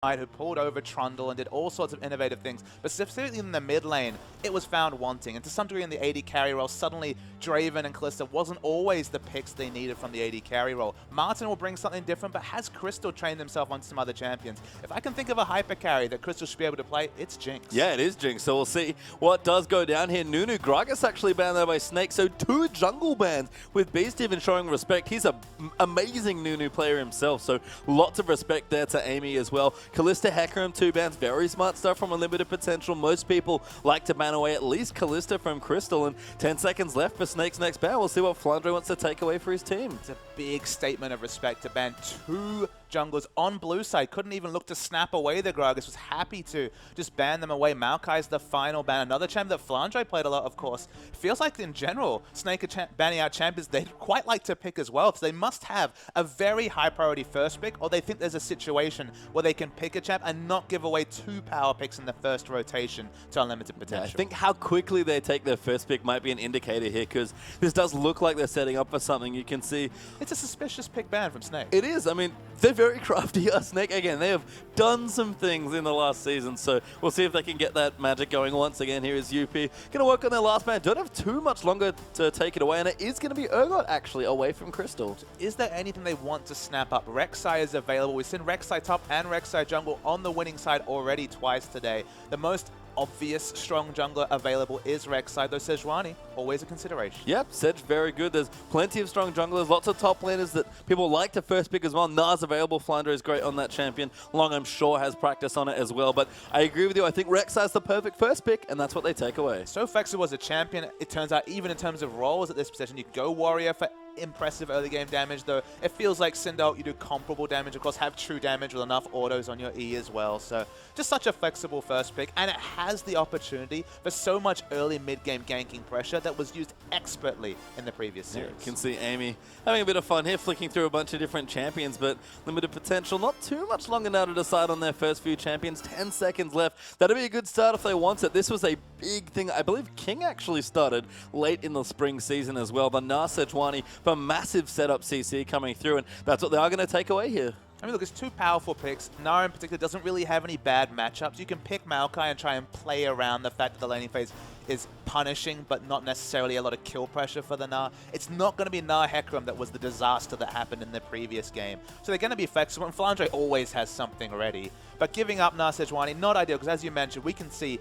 who pulled over Trundle and did all sorts of innovative things, but specifically in the mid lane, it was found wanting. And to some degree in the AD carry role, suddenly Draven and Kalista wasn't always the picks they needed from the AD carry role. Martin will bring something different, but has Crystal trained himself on some other champions? If I can think of a hyper carry that Crystal should be able to play, it's Jinx. Yeah, it is Jinx, so we'll see what does go down here. Nunu, Gragas actually banned there by Snake, so 2 jungle bans with Beast even showing respect. He's an amazing Nunu player himself, so lots of respect there to Eimy as well. Kalista, Hecarim, 2 bans, very smart stuff from Unlimited Potential. Most people like to ban away at least Kalista from Crystal, and 10 seconds left for Snake's next ban. We'll see what Flandre wants to take away for his team. It's a big statement of respect to ban 2 junglers on blue side. Couldn't even look to snap away the Gragas. Was happy to just ban them away. Maokai's the final ban. Another champ that Flandre played a lot, of course. Feels like in general, Snake are banning out champions they'd quite like to pick as well. So they must have a very high priority first pick, or they think there's a situation where they can pick a champ and not give away 2 power picks in the first rotation to Unlimited Potential. Yeah, I think how quickly they take their first pick might be an indicator here, because this does look like they're setting up for something. You can see it's a suspicious pick ban from Snake. It is. I mean, they're very crafty. Snake, again, they have done some things in the last season, so we'll see if they can get that magic going once again. Here is UP. Going to work on their last ban. Don't have too much longer to take it away, and it is going to be Urgot, actually, away from Crystal. Is there anything they want to snap up? Rek'Sai is available. We've seen Rek'Sai top and Rek'Sai jungle on the winning side already twice today. The most obvious strong jungler available is Rek'Sai, though Sejuani, always a consideration. Yep, Sej very good. There's plenty of strong junglers, lots of top laners that people like to first pick as well. Nars available, Flandre is great on that champion. Long, I'm sure, has practice on it as well. But I agree with you, I think Rek'Sai's the perfect first pick, and that's what they take away. So flexible as a champion, it turns out even in terms of roles at this position, you go Warrior for impressive early game damage, though it feels like Sindel, you do comparable damage, of course, have true damage with enough autos on your E as well. So just such a flexible first pick, and it has the opportunity for so much early mid-game ganking pressure that was used expertly in the previous series. Yeah, you can see Eimy having a bit of fun here, flicking through a bunch of different champions, but Limited Potential, not too much longer now to decide on their first few champions. 10 seconds left. That'll be a good start if they want it. This was a big thing. I believe King actually started late in the spring season as well. The Nar Sejuani, a massive setup CC coming through, and that's what they are going to take away here. I mean, look, it's 2 powerful picks. Nar in particular doesn't really have any bad matchups. You can pick Maokai and try and play around the fact that the laning phase is punishing, but not necessarily a lot of kill pressure for the Nar. It's not going to be Nar Hecarim that was the disaster that happened in the previous game. So they're going to be flexible, and Flandre always has something ready. But giving up Nar Sejuani, not ideal, because as you mentioned, we can see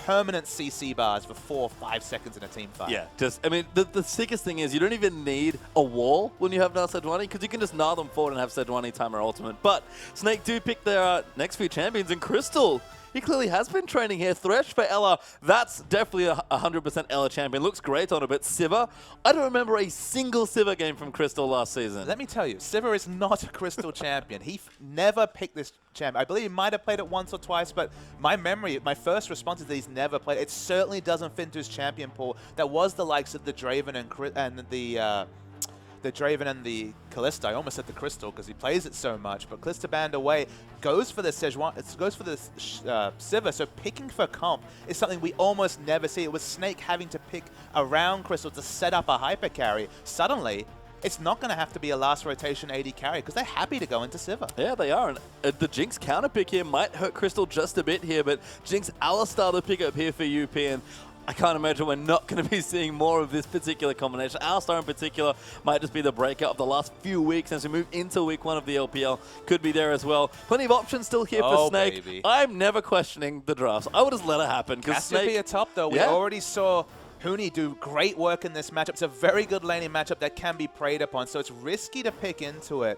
permanent CC bars for 4 or 5 seconds in a team fight. Yeah, just, I mean, the sickest thing is you don't even need a wall when you have Nar Sejuani, because you can just Nar them forward and have Sejuani timer ultimate. But Snake do pick their next few champions, and Crystal, he clearly has been training here. Thresh for Ella, that's definitely a 100% Ella champion. Looks great on a bit. Sivir, I don't remember a single Sivir game from Crystal last season. Let me tell you, Sivir is not a Crystal champion. He never picked this champion. I believe he might have played it once or twice, but my memory, my first response is that he's never played. It certainly doesn't fit into his champion pool. That was the likes of the Draven and the Draven and the Kalista. I almost said the Crystal because he plays it so much, but Kalista banned away, goes for the Sejuani, goes for the Sivir, so picking for comp is something we almost never see. It was Snake having to pick around Crystal to set up a hyper carry. Suddenly, it's not going to have to be a last rotation AD carry because they're happy to go into Sivir. Yeah, they are. And the Jinx counter pick here might hurt Crystal just a bit here, but Jinx Alistar the pick up here for UP, and I can't imagine we're not going to be seeing more of this particular combination. Alistar in particular might just be the breakout of the last few weeks as we move into week 1 of the LPL. Could be there as well. Plenty of options still here for Snake. Baby. I'm never questioning the drafts. I would just let it happen. Cassiopeia top, though. We already saw Huni do great work in this matchup. It's a very good laning matchup that can be preyed upon, so it's risky to pick into it.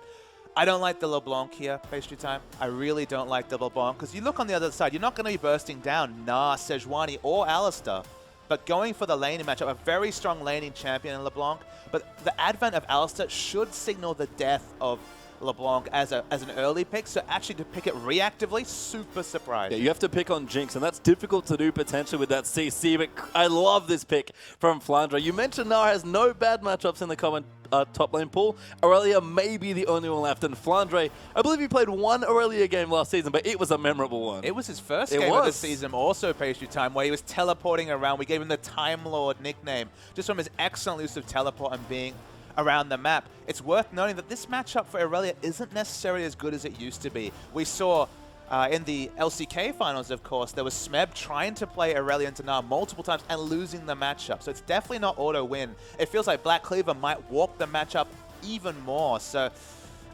I don't like the LeBlanc here, Pastry Time. I really don't like the LeBlanc, because you look on the other side, you're not going to be bursting down Nar, Sejuani, or Alistar. But going for the laning matchup, a very strong laning champion in LeBlanc, but the advent of Alistar should signal the death of LeBlanc as an early pick, so actually to pick it reactively, super surprised. Yeah, you have to pick on Jinx, and that's difficult to do potentially with that CC, but I love this pick from Flandre. You mentioned Nar has no bad matchups in the common top lane pool. Aurelia may be the only one left, and Flandre, I believe he played 1 Aurelia game last season, but it was a memorable one. It was his first game of the season, also Pastry Time, where he was teleporting around. We gave him the Time Lord nickname, just from his excellent use of teleport and being around the map. It's worth noting that this matchup for Irelia isn't necessarily as good as it used to be. We saw in the LCK finals, of course, there was Smeb trying to play Irelia into Gnar multiple times and losing the matchup. So it's definitely not auto-win. It feels like Black Cleaver might walk the matchup even more. So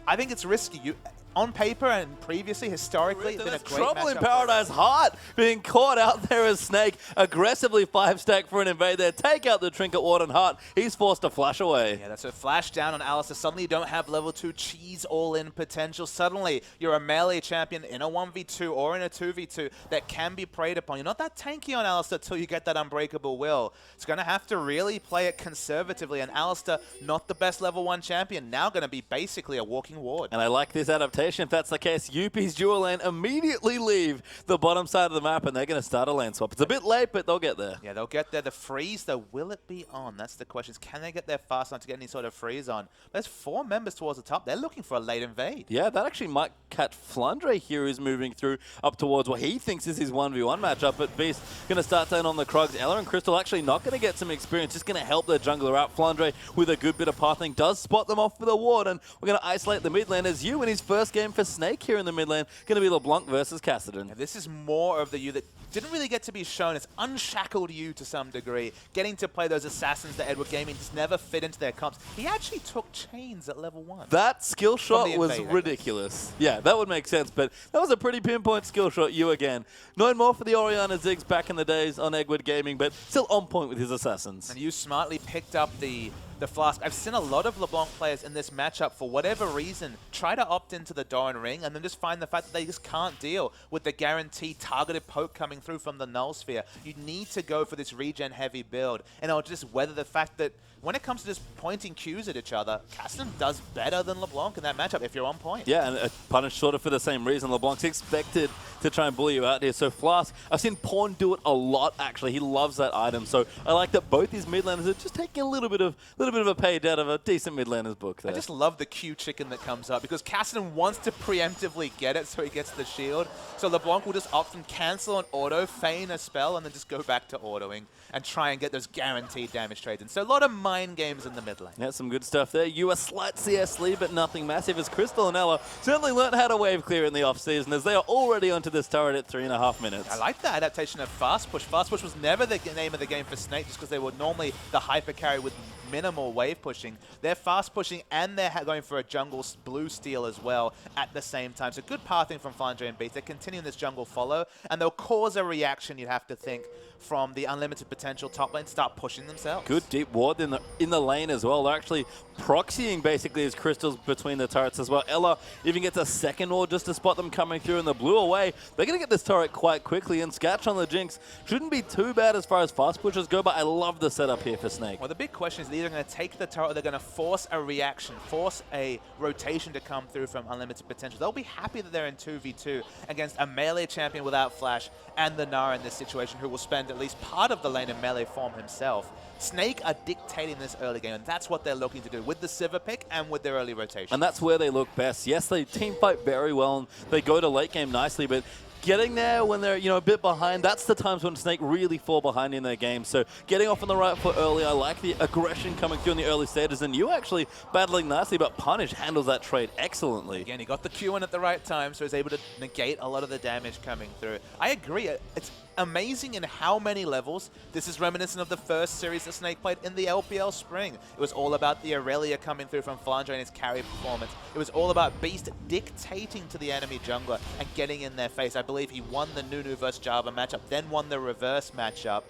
I think it's risky. On paper and previously, historically, it's been a great Trouble in matchup. Paradise. Heart being caught out there as Snake. Aggressively 5-stack for an invade there. Take out the Trinket Ward, and Heart, he's forced to flash away. Yeah, that's a flash down on Alistar. Suddenly you don't have level 2 cheese all-in potential. Suddenly you're a melee champion in a 1v2 or in a 2v2 that can be preyed upon. You're not that tanky on Alistar till you get that Unbreakable Will. It's going to have to really play it conservatively, and Alistar, not the best level 1 champion, now going to be basically a walking ward. And I like this adaptation. If that's the case, UP's dual lane immediately leave the bottom side of the map, and they're going to start a lane swap. It's a bit late, but they'll get there. Yeah, they'll get there. The freeze, though, will it be on? That's the question. Can they get there fast enough to get any sort of freeze on? There's 4 members towards the top. They're looking for a late invade. Yeah, that actually might catch Flandre here, who's moving through up towards what he thinks is his 1v1 matchup, but Beast going to start down on the Krugs. Ella and Crystal actually not going to get some experience, just going to help their jungler out. Flandre, with a good bit of pathing, does spot them off with a ward, and we're going to isolate the mid lane as you in his first game for Snake here in the mid lane. Going to be LeBlanc versus Kassadin. Yeah, this is more of the you that didn't really get to be shown. It's unshackled you to some degree. Getting to play those assassins that Edward Gaming just never fit into their comps. He actually took chains at level 1. That skill shot was invade, ridiculous. Yeah, that would make sense, but that was a pretty pinpoint skill shot, you again. Known more for the Orianna Ziggs back in the days on Edward Gaming, but still on point with his assassins. And you smartly picked up the Flask. I've seen a lot of LeBlanc players in this matchup, for whatever reason, try to opt into the Doran Ring and then just find the fact that they just can't deal with the guaranteed targeted poke coming through from the Null Sphere. You need to go for this regen heavy build, and it'll just weather the fact that when it comes to just pointing Qs at each other, Kassadin does better than LeBlanc in that matchup if you're on point. Yeah, and punished sort of for the same reason. LeBlanc's expected to try and bully you out here. So Flask, I've seen Pawn do it a lot, actually. He loves that item. So I like that both these mid laners are just taking a little bit of a page out of a decent mid laner's book there. I just love the Q chicken that comes up, because Kassadin wants to preemptively get it so he gets the shield. So LeBlanc will just often cancel an auto, feign a spell, and then just go back to autoing and try and get those guaranteed damage trades in. So a lot of mind games in the mid lane. Yeah, some good stuff there. You a slight CS lead, but nothing massive, as Crystal and Ella certainly learned how to wave clear in the off-season, as they are already onto this turret at 3.5 minutes. I like that adaptation of Fast Push. Fast Push was never the name of the game for Snake, just because they were normally the hyper carry with minimal wave pushing. They're fast pushing, and they're going for a jungle blue steal as well at the same time. So good pathing from Flandre and Beast. They're continuing this jungle follow, and they'll cause a reaction, you'd have to think, from the unlimited potential top lane, start pushing themselves. Good deep ward in the lane as well. They're actually proxying basically as crystals between the turrets as well. Ella even gets a second ward just to spot them coming through, and the blue away. They're going to get this turret quite quickly, and Skatch on the Jinx shouldn't be too bad as far as fast pushes go, but I love the setup here for Snake. Well, the big question is they're either going to take the turret or they're going to force a reaction, force a rotation to come through from unlimited potential. They'll be happy that they're in 2v2 against a melee champion without flash and the Gnar in this situation, who will spend at least part of the lane in melee form himself. Snake are dictating this early game, and that's what they're looking to do with the Sivir pick and with their early rotation. And that's where they look best. Yes, they team fight very well, and they go to late game nicely, but getting there when they're a bit behind, that's the times when Snake really fall behind in their game. So getting off on the right foot early, I like the aggression coming through in the early stages, and you actually battling nicely, but Punish handles that trade excellently. Again, he got the Q in at the right time, so he's able to negate a lot of the damage coming through. I agree. It's amazing in how many levels this is reminiscent of the first series that Snake played in the LPL Spring. It was all about the Aurelia coming through from Flandre and his carry performance. It was all about Beast dictating to the enemy jungler and getting in their face. I believe he won the Nunu versus Java matchup, then won the reverse matchup.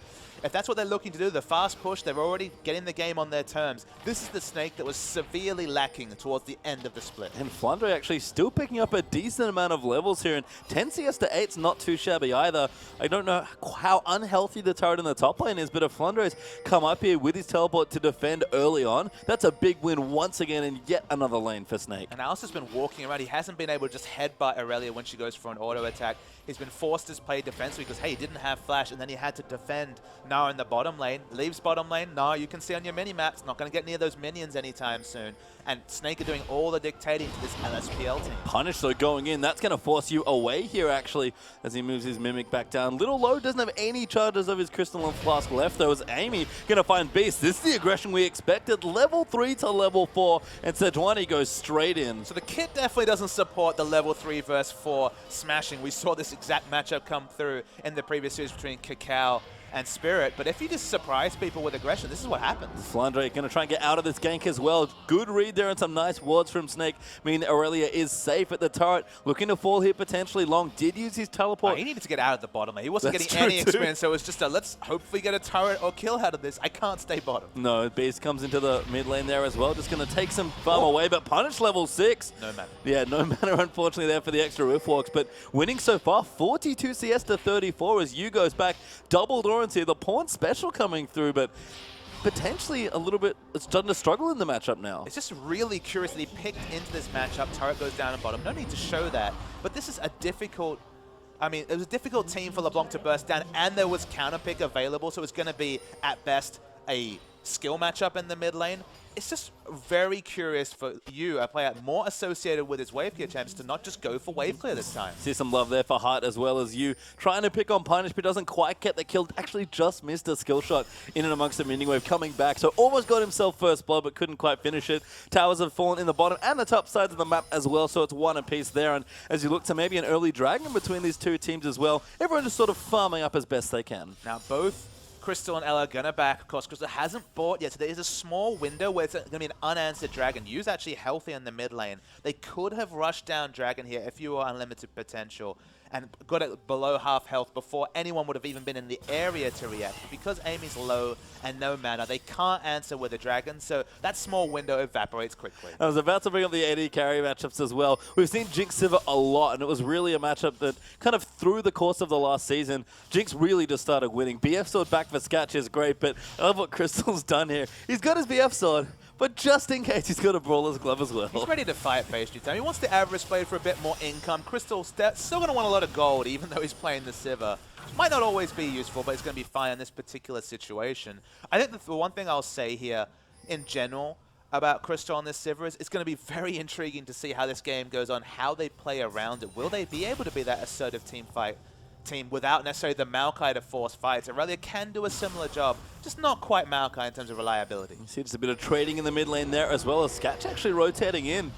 If that's what they're looking to do, the fast push, they're already getting the game on their terms. This is the Snake that was severely lacking towards the end of the split. And Flandre actually still picking up a decent amount of levels here, and 10 CS to 8's not too shabby either. I don't know how unhealthy the turret in the top lane is, but if Flandre's come up here with his teleport to defend early on, that's a big win once again in yet another lane for Snake. And Alice has been walking around. He hasn't been able to just headbutt Aurelia when she goes for an auto attack. He's been forced to play defensively because, hey, he didn't have flash, and then he had to defend Now in the bottom lane, leaves bottom lane. Now you can see on your mini-maps, not going to get near those minions anytime soon. And Snake are doing all the dictating to this LSPL team. Punish, though, going in. That's going to force you away here, actually, as he moves his Mimic back down. Little low, doesn't have any charges of his Crystalline Flask left, though, as Eimy going to find Beast. This is the aggression we expected. Level 3 to level 4, and Sejuani goes straight in. So the kit definitely doesn't support the level 3 versus 4 smashing. We saw this exact matchup come through in the previous series between Cacao and Spirit, but if you just surprise people with aggression, this is what happens. Flandre going to try and get out of this gank as well. Good read there and some nice wards from Snake, meaning that Aurelia is safe at the turret. Looking to fall here potentially. Long did use his teleport. He needed to get out of the bottom lane. He wasn't That's getting any true too. experience, so it was just a let's hopefully get a turret or kill out of this. I can't stay bottom. No, Beast comes into the mid lane there as well. Just going to take some farm away, but Punish level 6. No matter. Yeah, no matter unfortunately there for the extra rift walks, but winning so far, 42 CS to 34 as Yu goes back. Double Dorans here. The pawn special coming through, but potentially a little bit, it's starting to struggle in the matchup now. It's just really curious that he picked into this matchup. Turret goes down and bottom. No need to show that, but this is a difficult, I mean, it was a difficult team for LeBlanc to burst down, and there was counter pick available, so it's going to be, at best, a skill matchup in the mid lane. It's just very curious for you, a player more associated with his wave clear champs, to not just go for wave clear this time. See some love there for Heart as well as you. Trying to pick on Punish, but doesn't quite get the kill. Actually just missed a skill shot in and amongst the minion wave coming back. So almost got himself first blood, but couldn't quite finish it. Towers have fallen in the bottom and the top sides of the map as well, so it's one apiece there. And as you look to maybe an early dragon between these two teams as well, everyone just sort of farming up as best they can. Now both Crystal and Ella are gonna back. Of course, Crystal hasn't bought yet, so there is a small window where it's gonna be an unanswered dragon. Yu's actually healthy in the mid lane. They could have rushed down dragon here if you were unlimited potential and got it below half health before anyone would have even been in the area to react. But because Amy's low and no mana, they can't answer with a dragon, so that small window evaporates quickly. I was about to bring up the AD carry matchups as well. We've seen Jinx Sivir a lot, and it was really a matchup that kind of through the course of the last season, Jinx really just started winning. BF sword back for Skatch is great, but I love what Crystal's done here. He's got his BF sword, but just in case, he's got a Brawler's Glove as well. He's ready to fight phase 2 time. He wants the Avarice Blade for a bit more income. Crystal's still going to want a lot of gold, even though he's playing the Sivir. Might not always be useful, but it's going to be fine in this particular situation. I think the one thing I'll say here, in general, about Crystal on this Sivir is it's going to be very intriguing to see how this game goes on, how they play around it. Will they be able to be that assertive team without necessarily the Maokai to force fights? Aurelia can do a similar job, just not quite Maokai in terms of reliability. You see just a bit of trading in the mid lane there as well as Skatch actually rotating in.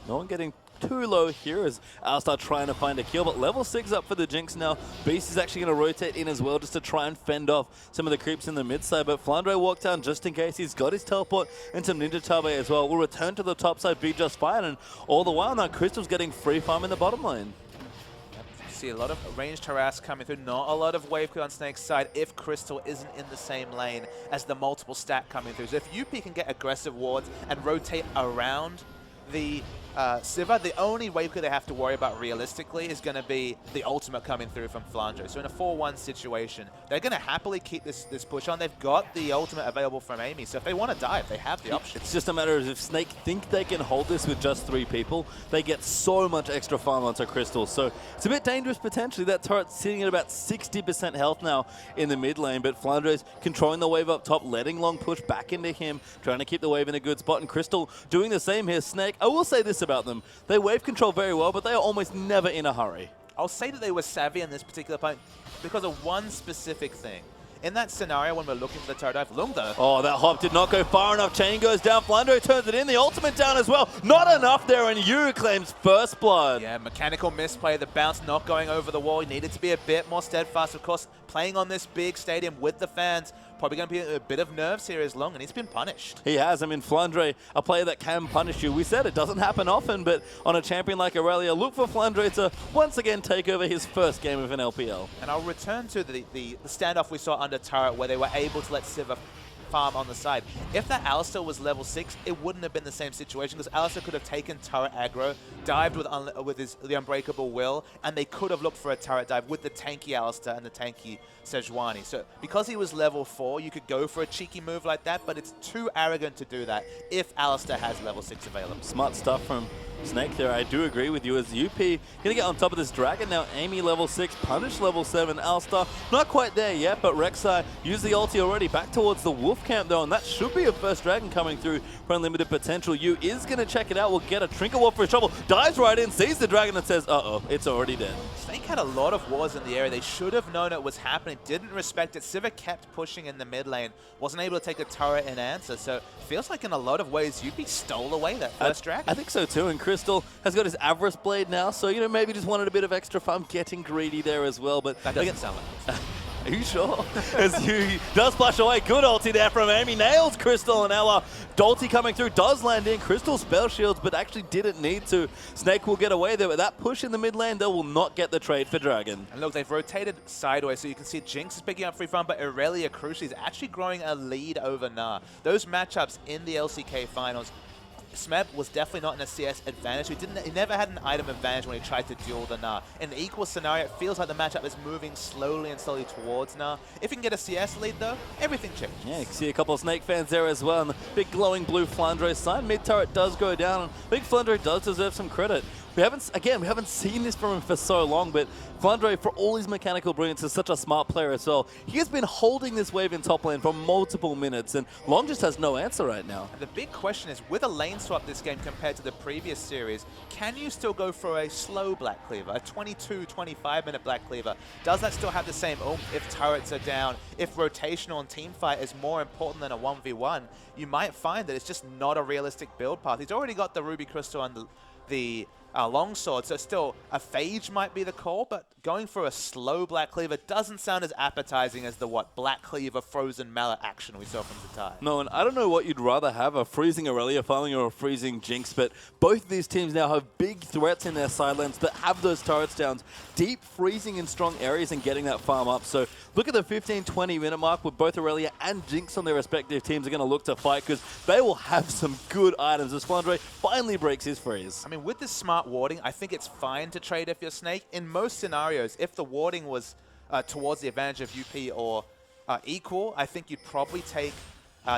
No one getting too low here as Alistar trying to find a kill, but level 6 up for the Jinx now. Beast is actually going to rotate in as well just to try and fend off some of the creeps in the mid side, but Flandre walked down just in case. He's got his teleport and some Ninja Tabe as well. Will return to the top side, be just fine, and all the while now Crystal's getting free farm in the bottom lane. See a lot of ranged harass coming through, not a lot of wave clear on Snake's side if Crystal isn't in the same lane as the multiple stack coming through. So if UP can get aggressive wards and rotate around the Sivir, the only wave clear they have to worry about realistically is going to be the ultimate coming through from Flandre. So in a 4-1 situation, they're going to happily keep this push on. They've got the ultimate available from Eimy, so if they want to dive, they have the option. It's just a matter of if Snake think they can hold this with just 3 people, they get so much extra farm onto Crystal. So it's a bit dangerous potentially. That turret's sitting at about 60% health now in the mid lane, but Flandre's controlling the wave up top, letting Long push back into him, trying to keep the wave in a good spot, and Crystal doing the same here. Snake, I will say this about them. They wave control very well, but they are almost never in a hurry. I'll say that they were savvy in this particular point because of one specific thing. In that scenario, when we're looking for the turret dive, Loong though. Oh, that hop did not go far enough. Chain goes down. Flandre turns it in. The ultimate down as well. Not enough there, and Yu claims first blood. Yeah, mechanical misplay. The bounce not going over the wall. He needed to be a bit more steadfast. Of course, playing on this big stadium with the fans, probably going to be a bit of nerves here as Loong, and he's been punished. He has. I mean, Flandre, a player that can punish you. We said it doesn't happen often, but on a champion like Aurelia, look for Flandre to once again take over his first game of an LPL. And I'll return to the standoff we saw under turret where they were able to let Sivir farm on the side. If that Alistar was level 6, it wouldn't have been the same situation because Alistar could have taken turret aggro, dived with the Unbreakable Will, and they could have looked for a turret dive with the tanky Alistar and the tanky Sejuani. So because he was level 4, you could go for a cheeky move like that, but it's too arrogant to do that if Alistar has level 6 available. Smart stuff from Snake there, I do agree with you, as UP going to get on top of this Dragon now. Eimy level 6, Punish level 7, Alistar not quite there yet, but Rek'Sai used the ulti already back towards the Wolf camp though, and that should be a first Dragon coming through for unlimited potential. Yu is going to check it out, will get a Trinket Ward for his trouble, dives right in, sees the Dragon and says, uh-oh, it's already dead. Snake had a lot of wards in the area. They should have known it was happening, didn't respect it. Sivir kept pushing in the mid lane, wasn't able to take a turret in answer, so it feels like in a lot of ways UP stole away that first Dragon. I think so too, and Crystal has got his Avarice Blade now, so you know, maybe just wanted a bit of extra farm, getting greedy there as well. But that doesn't sound like are you sure? As Yu does flash away, good ulti there from Eimy, nails Crystal and Ella. Dolty coming through, does land in, Crystal spell shields, but actually didn't need to. Snake will get away there, but that push in the mid lane, they will not get the trade for Dragon. And look, they've rotated sideways, so you can see Jinx is picking up free farm, but Irelia crucially is actually growing a lead over Nah. Those matchups in the LCK finals, Smeb was definitely not in a CS advantage. He never had an item advantage when he tried to duel the Nah. In the equal scenario, it feels like the matchup is moving slowly and slowly towards Nah. If you can get a CS lead though, everything changes. Yeah, you can see a couple of Snake fans there as well, and the big glowing blue Flandre sign. Mid turret does go down, and Big Flandre does deserve some credit. We haven't seen this from him for so long, but Flandre, for all his mechanical brilliance, is such a smart player as well. He has been holding this wave in top lane for multiple minutes, and Loong just has no answer right now. And the big question is, with a lane swap this game compared to the previous series, can you still go for a slow Black Cleaver, a 22, 25-minute Black Cleaver? Does that still have the same oomph if turrets are down? If rotational and team fight is more important than a 1v1, you might find that it's just not a realistic build path. He's already got the Ruby Crystal and the longsword, so still a phage might be the call, but going for a slow Black Cleaver doesn't sound as appetizing as the Black Cleaver frozen mallet action we saw from Zatai. No, and I don't know what you'd rather have, a freezing Irelia farming or a freezing Jinx, but both of these teams now have big threats in their side lanes that have those turrets down, deep freezing in strong areas and getting that farm up. So look at the 15-20 minute mark with both Irelia and Jinx on their respective teams are going to look to fight, because they will have some good items as Flandre finally breaks his freeze. I mean, with this smart warding, I think it's fine to trade if you're Snake. In most scenarios, if the warding was towards the advantage of UP or equal, I think you'd probably take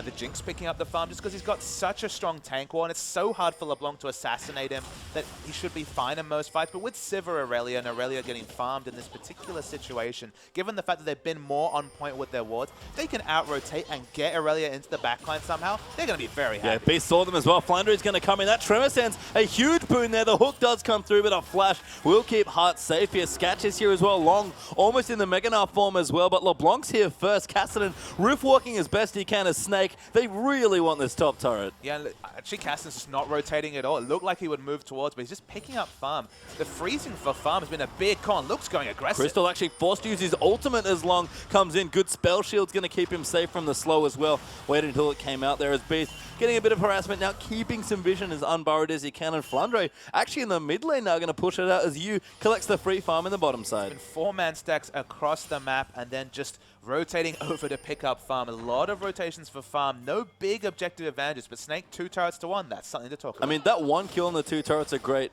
the Jinx picking up the farm just because he's got such a strong tank wall, and it's so hard for LeBlanc to assassinate him that he should be fine in most fights. But with Sivir Irelia and Irelia getting farmed in this particular situation, given the fact that they've been more on point with their wards, they can out-rotate and get Irelia into the backline somehow, they're going to be very happy. Yeah, Beast saw them as well. Flandre is going to come in. That Tremor sends a huge boon there. The hook does come through, but a flash will keep Heart safe here. Skatch is here as well. Loong almost in the Meganar form as well, but LeBlanc's here first. Cassidy roof walking as best he can as Snake. They really want this top turret. Yeah, actually Cassidy's just not rotating at all. It looked like he would move towards, but he's just picking up farm. The freezing for farm has been a big con. Luke's going aggressive. Crystal actually forced to use his ultimate as Loong comes in. Good spell shield's going to keep him safe from the slow as well. Waited until it came out there as Beast getting a bit of harassment now, keeping some vision as unburrowed as he can. And Flandre actually in the mid lane now going to push it out as Yu collects the free farm in the bottom side. And 4-man stacks across the map and then just rotating over to pick up farm. A lot of rotations for farm. No big objective advantages, but Snake 2 turrets to 1. That's something to talk about. I mean, that 1 kill on the 2 turrets are great.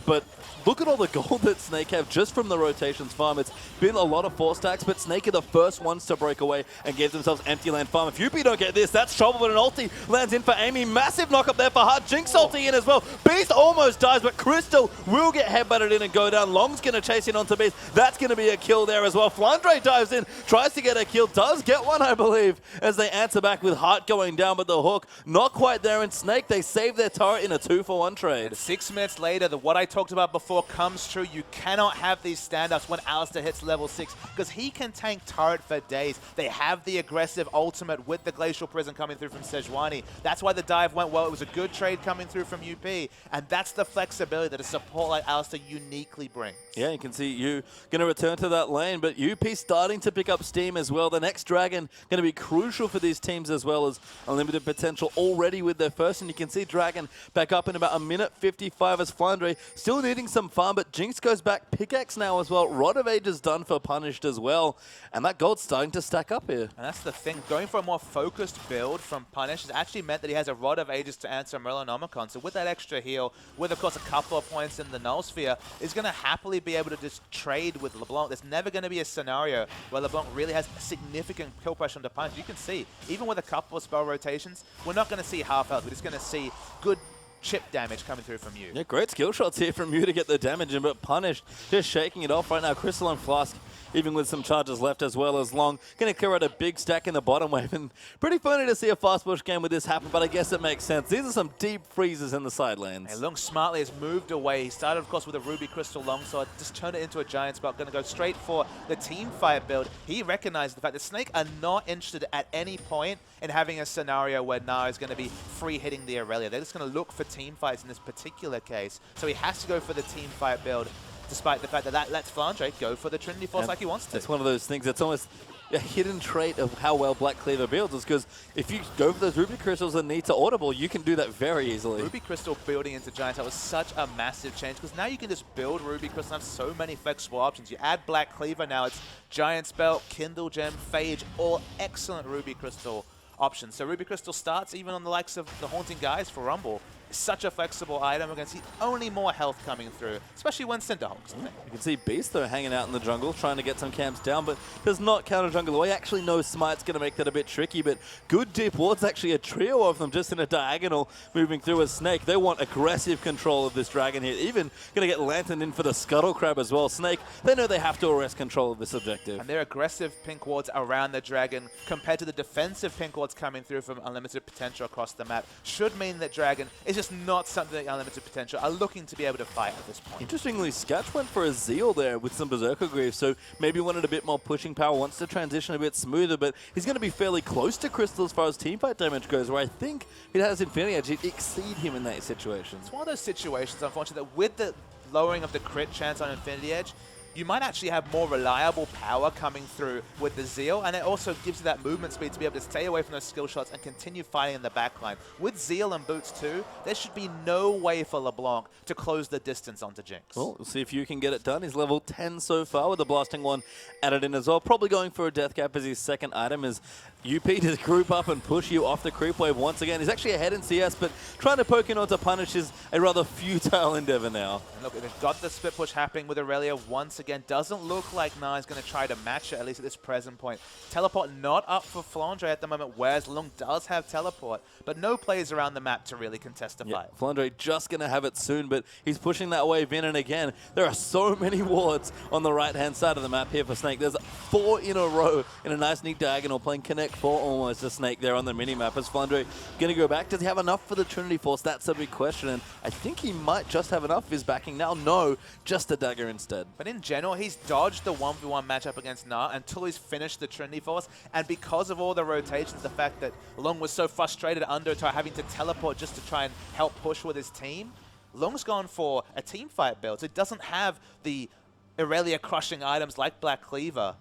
But look at all the gold that Snake have just from the rotations farm. It's been a lot of 4 stacks, but Snake are the first ones to break away and give themselves empty land farm. If UP don't get this, that's trouble, but an ulti lands in for Eimy. Massive knock up there for Hart. Jinx ulti in as well. Beast almost dies, but Crystal will get headbutted in and go down. Long's going to chase in onto Beast. That's going to be a kill there as well. Flandre dives in, tries to get a kill, does get one, I believe, as they answer back with Hart going down, but the hook not quite there. And Snake, they save their turret in a 2-for-1 trade. And 6 minutes later, what I talked about before comes true. You cannot have these standouts when Alistar hits level 6 because he can tank turret for days. They have the aggressive ultimate with the Glacial Prison coming through from Sejuani. That's why the dive went well. It was a good trade coming through from UP, and that's the flexibility that a support like Alistar uniquely brings. Yeah, you can see you going to return to that lane, but UP starting to pick up steam as well. The next Dragon going to be crucial for these teams as well as unlimited potential already with their first, and you can see Dragon back up in about 1:55 as Flandre still needing some farm, but Jinx goes back, pickaxe now as well. Rod of Ages done for Punished as well, and that gold's starting to stack up here. And that's the thing, going for a more focused build from Punish has actually meant that he has a Rod of Ages to answer Merlinomicon. So with that extra heal, with of course a couple of points in the Null Sphere, is going to happily be able to just trade with LeBlanc. There's never going to be a scenario where LeBlanc really has significant kill pressure on the Punish. You can see, even with a couple of spell rotations, we're not going to see half health. We're just going to see good chip damage coming through from you. Yeah, great skill shots here from you to get the damage in, but punished. Just shaking it off right now. Crystal and Flask, even with some charges left as well as Loong, going to clear out a big stack in the bottom wave. And pretty funny to see a fast push game with this happen, but I guess it makes sense. These are some deep freezes in the side lanes. Hey, Loong smartly has moved away. He started, of course, with a Ruby Crystal Longsword, just turned it into a Giant Spell, going to go straight for the team fight build. He recognized the fact that Snake are not interested at any point in having a scenario where Na is going to be free hitting the Aurelia. They're just going to look for team fights in this particular case. So he has to go for the team fight build, despite the fact that that lets Flandre go for the Trinity Force like he wants to. It's one of those things that's almost a hidden trait of how well Black Cleaver builds, is because if you go for those Ruby Crystals and need to audible, you can do that very easily. Ruby Crystal building into Giants, that was such a massive change, because now you can just build Ruby Crystal and have so many flexible options. You add Black Cleaver now, it's Giant Spell, Kindle Gem, Phage, all excellent Ruby Crystal options. So Ruby Crystal starts even on the likes of the Haunting Guys for Rumble. Such a flexible item. We're going to see only more health coming through, especially when Cinderhawk's in. You can see Beast, though, hanging out in the jungle, trying to get some camps down, but does not counter jungle away. Actually, no Smite's going to make that a bit tricky, but good deep wards, actually a trio of them just in a diagonal moving through a Snake. They want aggressive control of this dragon here. Even going to get Lantern in for the Scuttle Crab as well. Snake, they know they have to arrest control of this objective. And their aggressive pink wards around the dragon compared to the defensive pink wards coming through from Unlimited Potential across the map should mean that Dragon is just not something that Unlimited Potential are looking to be able to fight at this point. Interestingly, Skatch went for a Zeal there with some Berserker Greaves, so maybe wanted a bit more pushing power, wants to transition a bit smoother, but he's going to be fairly close to Crystal as far as teamfight damage goes, where I think it has Infinity Edge, it exceed him in that situation. It's one of those situations, unfortunately, that with the lowering of the crit chance on Infinity Edge, you might actually have more reliable power coming through with the Zeal, and it also gives you that movement speed to be able to stay away from those skill shots and continue fighting in the backline. With Zeal and Boots too, there should be no way for LeBlanc to close the distance onto Jinx. Well, we'll see if you can get it done. He's level 10 so far with the Blasting One added in as well. Probably going for a Death Cap as his second item as UP just group up and push you off the creep wave once again. He's actually ahead in CS, but trying to poke in on to punish is a rather futile endeavor now. And look, they've got the split push happening with Aurelia once again. Doesn't look like Na is going to try to match it, at least at this present point. Teleport not up for Flandre at the moment, whereas Loong does have teleport, but no players around the map to really contest the fight. Flandre just going to have it soon, but he's pushing that wave in, and again, there are so many wards on the right-hand side of the map here for Snake. There's 4 in a row in a nice neat diagonal, playing Connect 4 almost to Snake there on the mini-map. As Flandre going to go back, does he have enough for the Trinity Force? That's a big question, and I think he might just have enough of his backing now. No, just a dagger instead. But in general, he's dodged the 1v1 matchup against Na until he's finished the Trinity Force, and because of all the rotations, the fact that Loong was so frustrated under having to teleport just to try and help push with his team, Loong's gone for a team fight build, so it doesn't have the Aurelia crushing items like Black Cleaver.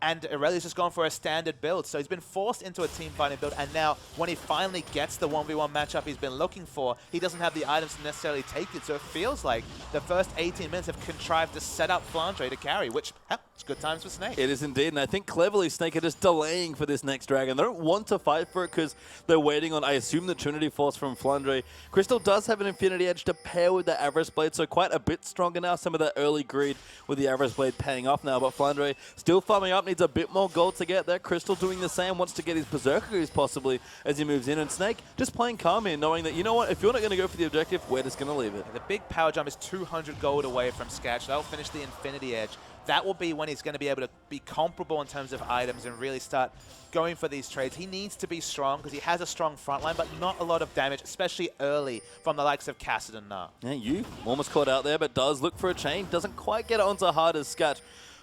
And Aurelia's just gone for a standard build. So he's been forced into a team fighting build, and now when he finally gets the 1v1 matchup he's been looking for, he doesn't have the items to necessarily take it. So it feels like the first 18 minutes have contrived to set up Flandre to carry, which, it's good times for Snake. It is indeed, and I think cleverly Snake are just delaying for this next dragon. They don't want to fight for it because they're waiting on, I assume, the Trinity Force from Flandre. Crystal does have an Infinity Edge to pair with the Avarice Blade, so quite a bit stronger now. Some of that early greed with the Avarice Blade paying off now, but Flandre still farming up, needs a bit more gold to get there. Crystal doing the same, wants to get his Berserker possibly as he moves in, and Snake just playing calm here, knowing that, you know what, if you're not going to go for the objective, we're just going to leave it. The big power jump is 200 gold away from Skatch. That'll finish the Infinity Edge. That will be when he's going to be able to be comparable in terms of items and really start going for these trades. He needs to be strong because he has a strong front line, but not a lot of damage, especially early from the likes of Cassid and Na. Yeah, you almost caught out there, but does look for a chain. Doesn't quite get it onto hard as Skatch.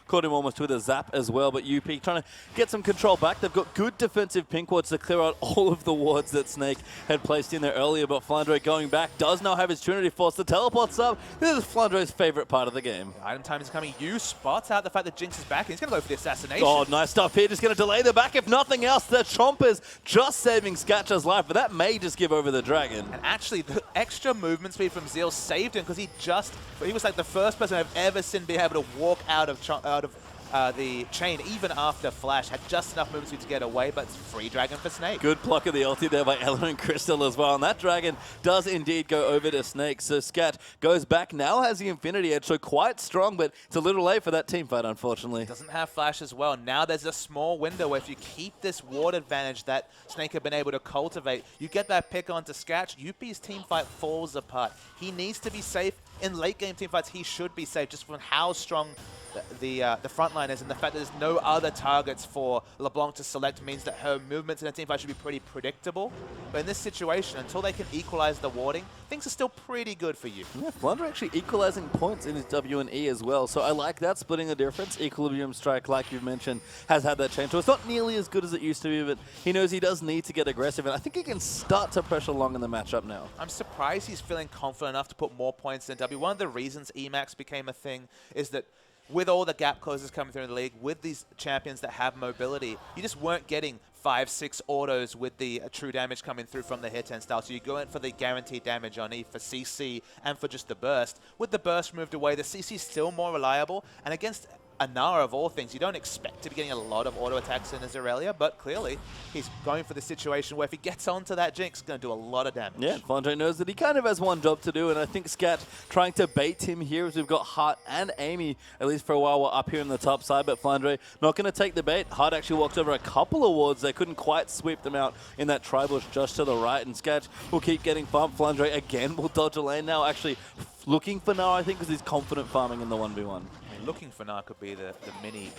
Caught him almost with a zap as well, but UP trying to get some control back. They've got good defensive pink wards to clear out all of the wards that Snake had placed in there earlier, but Flandre going back does now have his Trinity Force. The teleport's up. This is Flandre's favorite part of the game. Item time is coming. You spots out the fact that Jinx is back, and he's going to go for the assassination. Oh, nice stuff here. Just going to delay the back. If nothing else, the Chompers just saving Skatch's life, but that may just give over the dragon. And actually, the extra movement speed from Zeal saved him because he was like the first person I've ever seen be able to walk out of the chain even after Flash. Had just enough movement speed to get away, but it's free Dragon for Snake. Good block of the ulti there by Ella and Crystal as well. And that Dragon does indeed go over to Snake. So Skatch goes back, now has the Infinity Edge, so quite strong, but it's a little late for that team fight, unfortunately. Doesn't have Flash as well. Now there's a small window where if you keep this ward advantage that Snake have been able to cultivate, you get that pick onto Skatch, UP's team fight falls apart. He needs to be safe. In late game team fights, he should be safe just from how strong the front line is, and the fact that there's no other targets for LeBlanc to select means that her movements in a team fight should be pretty predictable. But in this situation, until they can equalize the warding, things are still pretty good for you. Yeah, Flunder actually equalizing points in his W&E as well, so I like that, splitting the difference. Equilibrium Strike, like you've mentioned, has had that change. So it's not nearly as good as it used to be, but he knows he does need to get aggressive, and I think he can start to pressure Loong in the matchup now. I'm surprised he's feeling confident enough to put more points in W. One of the reasons Emax became a thing is that with all the gap closers coming through in the league, with these champions that have mobility, you just weren't getting 5-6 autos with the true damage coming through from the hit 10 style. So you go in for the guaranteed damage on E for CC and for just the burst. With the burst moved away, the CC is still more reliable. And against Anara of all things, you don't expect to be getting a lot of auto attacks in as Aurelia, but clearly he's going for the situation where if he gets onto that Jinx, it's going to do a lot of damage. Yeah, Fondre knows that he kind of has one job to do, and I think Skatch trying to bait him here as we've got Hart and Eimy, at least for a while, we're up here on the top side, but Fondre not going to take the bait. Hart actually walked over a couple of wards. They couldn't quite sweep them out in that tri-bush just to the right, and Skatch will keep getting bumped. Fondre again will dodge a lane now, actually looking for now, I think, because he's confident farming in the 1v1. Looking for now could be the mini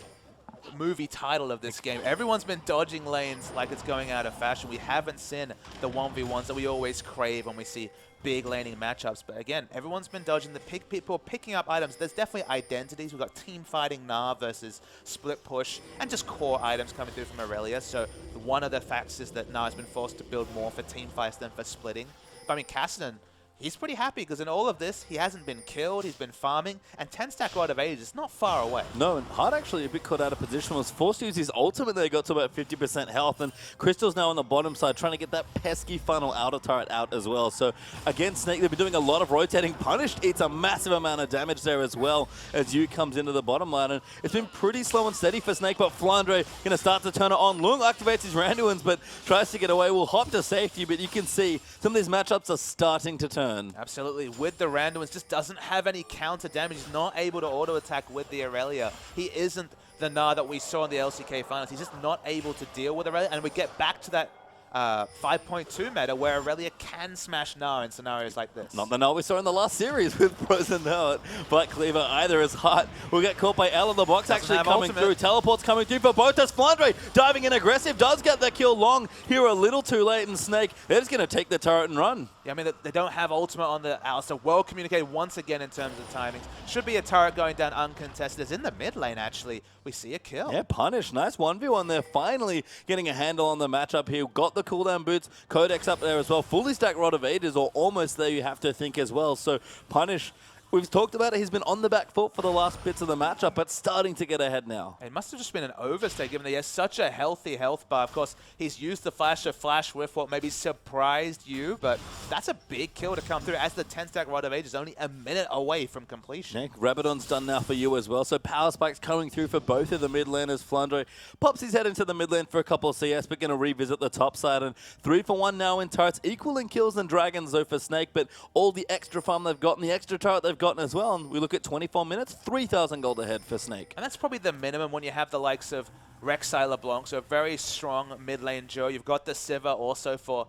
movie title of this game. Everyone's been dodging lanes like it's going out of fashion. We haven't seen the 1v1s that we always crave when we see big laning matchups. But again, everyone's been dodging the people picking up items. There's definitely identities. We've got team fighting Gnar versus split push and just core items coming through from Aurelia. So one of the facts is that Gnar has been forced to build more for team fights than for splitting. But I mean, Cassidy, he's pretty happy because in all of this, he hasn't been killed, he's been farming, and 10-stack Rod of Ages is not far away. No, and Hart actually a bit caught out of position, was forced to use his ultimate there, got to about 50% health, and Crystal's now on the bottom side trying to get that pesky funnel outer turret out as well. So again, Snake, they've been doing a lot of rotating. Punished eats a massive amount of damage there as well as Yu comes into the bottom line, and it's been pretty slow and steady for Snake, but Flandre going to start to turn it on. Loong activates his Randuins, but tries to get away, will hop to safety, but you can see some of these matchups are starting to turn. Absolutely. With the Randuins, just doesn't have any counter damage. He's not able to auto attack with the Aurelia. He isn't the Gnar that we saw in the LCK finals. He's just not able to deal with Aurelia. And we get back to that 5.2 meta where Aurelia can smash Gnar in scenarios like this. Not the Gnar we saw in the last series with Frozen out. Black Cleaver either is hot. We'll get caught by Ella. The box actually coming through. Teleport's coming through for both. As Flandre diving in aggressive. Does get the kill. Loong here a little too late, and Snake, they're just going to take the turret and run. Yeah, I mean, they don't have ultimate on the Alistar. Well communicated once again in terms of timings. Should be a turret going down uncontested. It's in the mid lane, actually. We see a kill. Yeah, Punish. Nice 1v1 there. Finally getting a handle on the matchup here. Got the cooldown boots. Codex up there as well. Fully stacked Rod of Ages, or almost there, you have to think as well. So Punish, we've talked about it. He's been on the back foot for the last bits of the matchup, but starting to get ahead now. It must have just been an overstay, given that he has such a healthy health bar. Of course, he's used the flash to flash with what maybe surprised you, but that's a big kill to come through as the 10-stack Rod of Ages only a minute away from completion. Yeah, Rabadon's done now for you as well. So power spikes coming through for both of the mid laners. Flandre pops his head into the mid lane for a couple of CS, but going to revisit the top side. And 3 for 1 now in turrets, equaling kills and dragons though for Snake, but all the extra farm they've gotten, the extra turret they've gotten as well. And we look at 24 minutes, 3,000 gold ahead for Snake. And that's probably the minimum when you have the likes of Rek'Sai LeBlanc, so a very strong mid lane duo. You've got the Sivir also for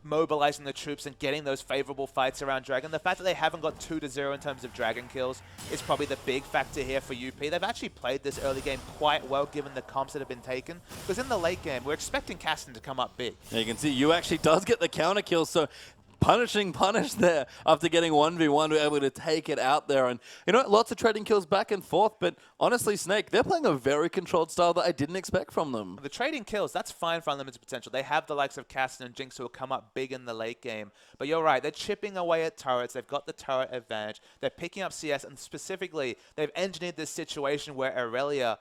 mobilizing the troops and getting those favorable fights around Dragon. The fact that they haven't got 2-0 in terms of Dragon kills is probably the big factor here for UP. They've actually played this early game quite well given the comps that have been taken, because in the late game, we're expecting Cassidy to come up big. Yeah, you can see Yu actually does get the counter kill, so punishing Punish there after getting 1v1, we're able to take it out there. And, you know, lots of trading kills back and forth, but honestly, Snake, they're playing a very controlled style that I didn't expect from them. The trading kills, that's fine for unlimited potential. They have the likes of Cassidy and Jinx who will come up big in the late game. But you're right, they're chipping away at turrets. They've got the turret advantage. They're picking up CS, and specifically, they've engineered this situation where Aurelia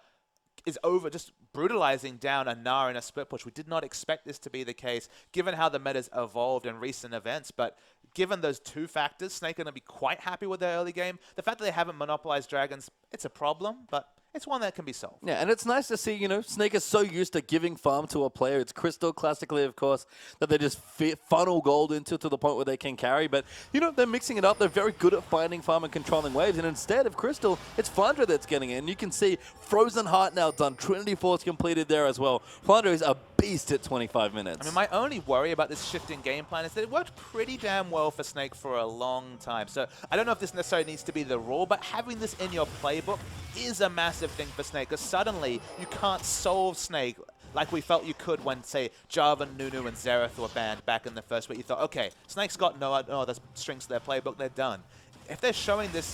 is over, just brutalizing down a Gnar in a split push. We did not expect this to be the case, given how the meta's evolved in recent events. But given those two factors, Snake are going to be quite happy with their early game. The fact that they haven't monopolized dragons, it's a problem, but it's one that can be solved. Yeah, and it's nice to see, you know, Snake is so used to giving farm to a player. It's Crystal, classically, of course, that they just funnel gold into to the point where they can carry. But, you know, they're mixing it up. They're very good at finding farm and controlling waves. And instead of Crystal, it's Flandre that's getting it. And you can see Frozen Heart now done. Trinity Force completed there as well. Flandre is a beast at 25 minutes. I mean, my only worry about this shifting game plan is that it worked pretty damn well for Snake for a long time. So I don't know if this necessarily needs to be the rule, but having this in your playbook is a massive thing for Snake, because suddenly you can't solve Snake like we felt you could when, say, Java, Nunu, and Xerath were banned back in the first week. You thought, okay, Snake's got no other strings to their playbook, they're done. If they're showing this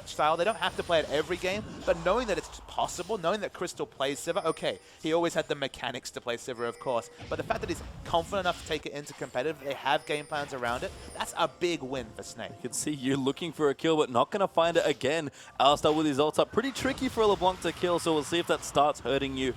style, they don't have to play it every game, but knowing that it's possible, knowing that Crystal plays Sivir, okay, he always had the mechanics to play Sivir, of course, but the fact that he's confident enough to take it into competitive, they have game plans around it, that's a big win for Snake. You can see you looking for a kill, but not going to find it again. Alistar with his ult up. Pretty tricky for LeBlanc to kill, so we'll see if that starts hurting you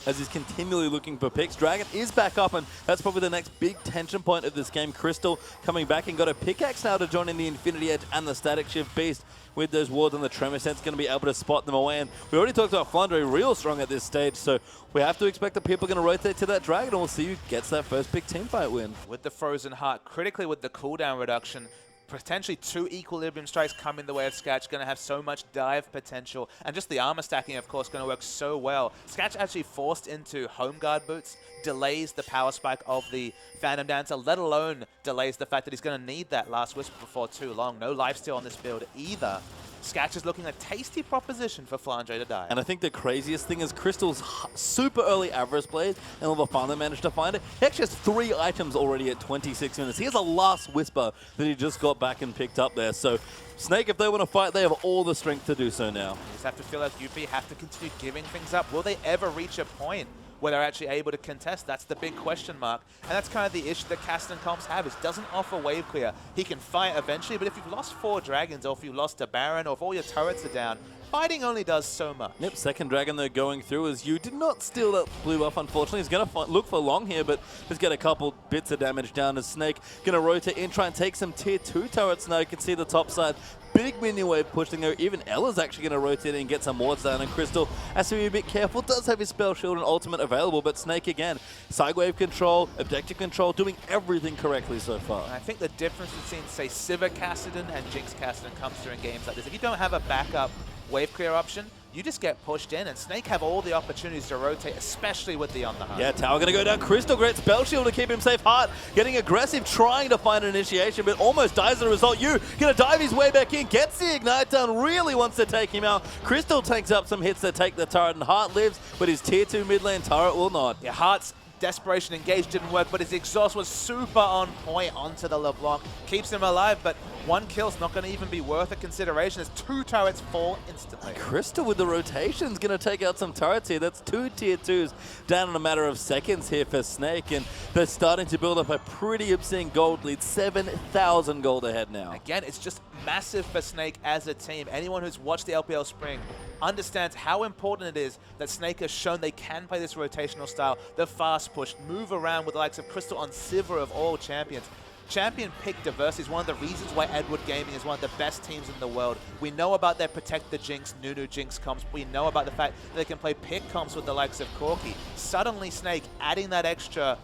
as he's continually looking for picks. Dragon is back up, and that's probably the next big tension point of this game. Crystal coming back and got a pickaxe now to join in the Infinity Edge and the Static Shift Beast. With those wards and the Tremor Sense, going to be able to spot them away. And we already talked about Flandre real strong at this stage, so we have to expect that people are going to rotate to that Dragon, and we'll see who gets that first big teamfight win. With the Frozen Heart, critically with the cooldown reduction, potentially 2 Equilibrium Strikes coming the way of Skatch, going to have so much dive potential, and just the armor stacking, of course, going to work so well. Skatch actually forced into Home Guard boots, delays the power spike of the Phantom Dancer, let alone delays the fact that he's going to need that Last Whisper before too long. No lifesteal on this build either. Skatch is looking a tasty proposition for Flandre to die. And I think the craziest thing is Crystal's super early Avarice Blade, and Lava finally managed to find it. He actually has 3 items already at 26 minutes. He has a Last Whisper that he just got back and picked up there. So Snake, if they want to fight, they have all the strength to do so now. You just have to feel like UP have to continue giving things up. Will they ever reach a point where they're actually able to contest? That's the big question mark. And that's kind of the issue that Castan Comps have, is doesn't offer wave clear. He can fight eventually, but if you've lost 4 dragons, or if you lost a Baron, or if all your turrets are down, fighting only does so much. Yep, second dragon they're going through as you did not steal that blue buff, unfortunately. He's going to look for Loong here, but he's got a couple bits of damage down as Snake going to rotate in, try and take some tier 2 turrets now. You can see the top side. Big minion wave pushing her. Even Ella's actually going to rotate in and get some wards down. And Crystal has to be a bit careful. Does have his spell shield and ultimate available, but Snake again, side wave control, objective control, doing everything correctly so far. And I think the difference between, say, Sivir Kassadin and Jinx Kassadin comes through in games like this. If you don't have a backup wave clear option, you just get pushed in, and Snake have all the opportunities to rotate, especially with the on the hunt. Yeah, tower going to go down. Crystal, great spell shield to keep him safe. Heart getting aggressive, trying to find an initiation, but almost dies as a result. You going to dive his way back in, gets the ignite down, really wants to take him out. Crystal takes up some hits that take the turret, and Heart lives, but his tier 2 mid lane turret will not. Yeah, Heart's Desperation Engage didn't work, but his exhaust was super on point onto the LeBlanc. Keeps him alive, but 1 kill's not going to even be worth a consideration as 2 turrets fall instantly. Crystal with the rotation's going to take out some turrets here. That's 2 tier 2s down in a matter of seconds here for Snake, and they're starting to build up a pretty obscene gold lead. 7,000 gold ahead now. Again, it's just massive for Snake as a team. Anyone who's watched the LPL Spring understands how important it is that Snake has shown they can play this rotational style, the fast push, move around with the likes of Crystal on Sivir of all champions. Champion pick diversity is one of the reasons why Edward Gaming is one of the best teams in the world. We know about their Protect the Jinx, Nunu Jinx comps. We know about the fact that they can play pick comps with the likes of Corki. Suddenly Snake adding that extra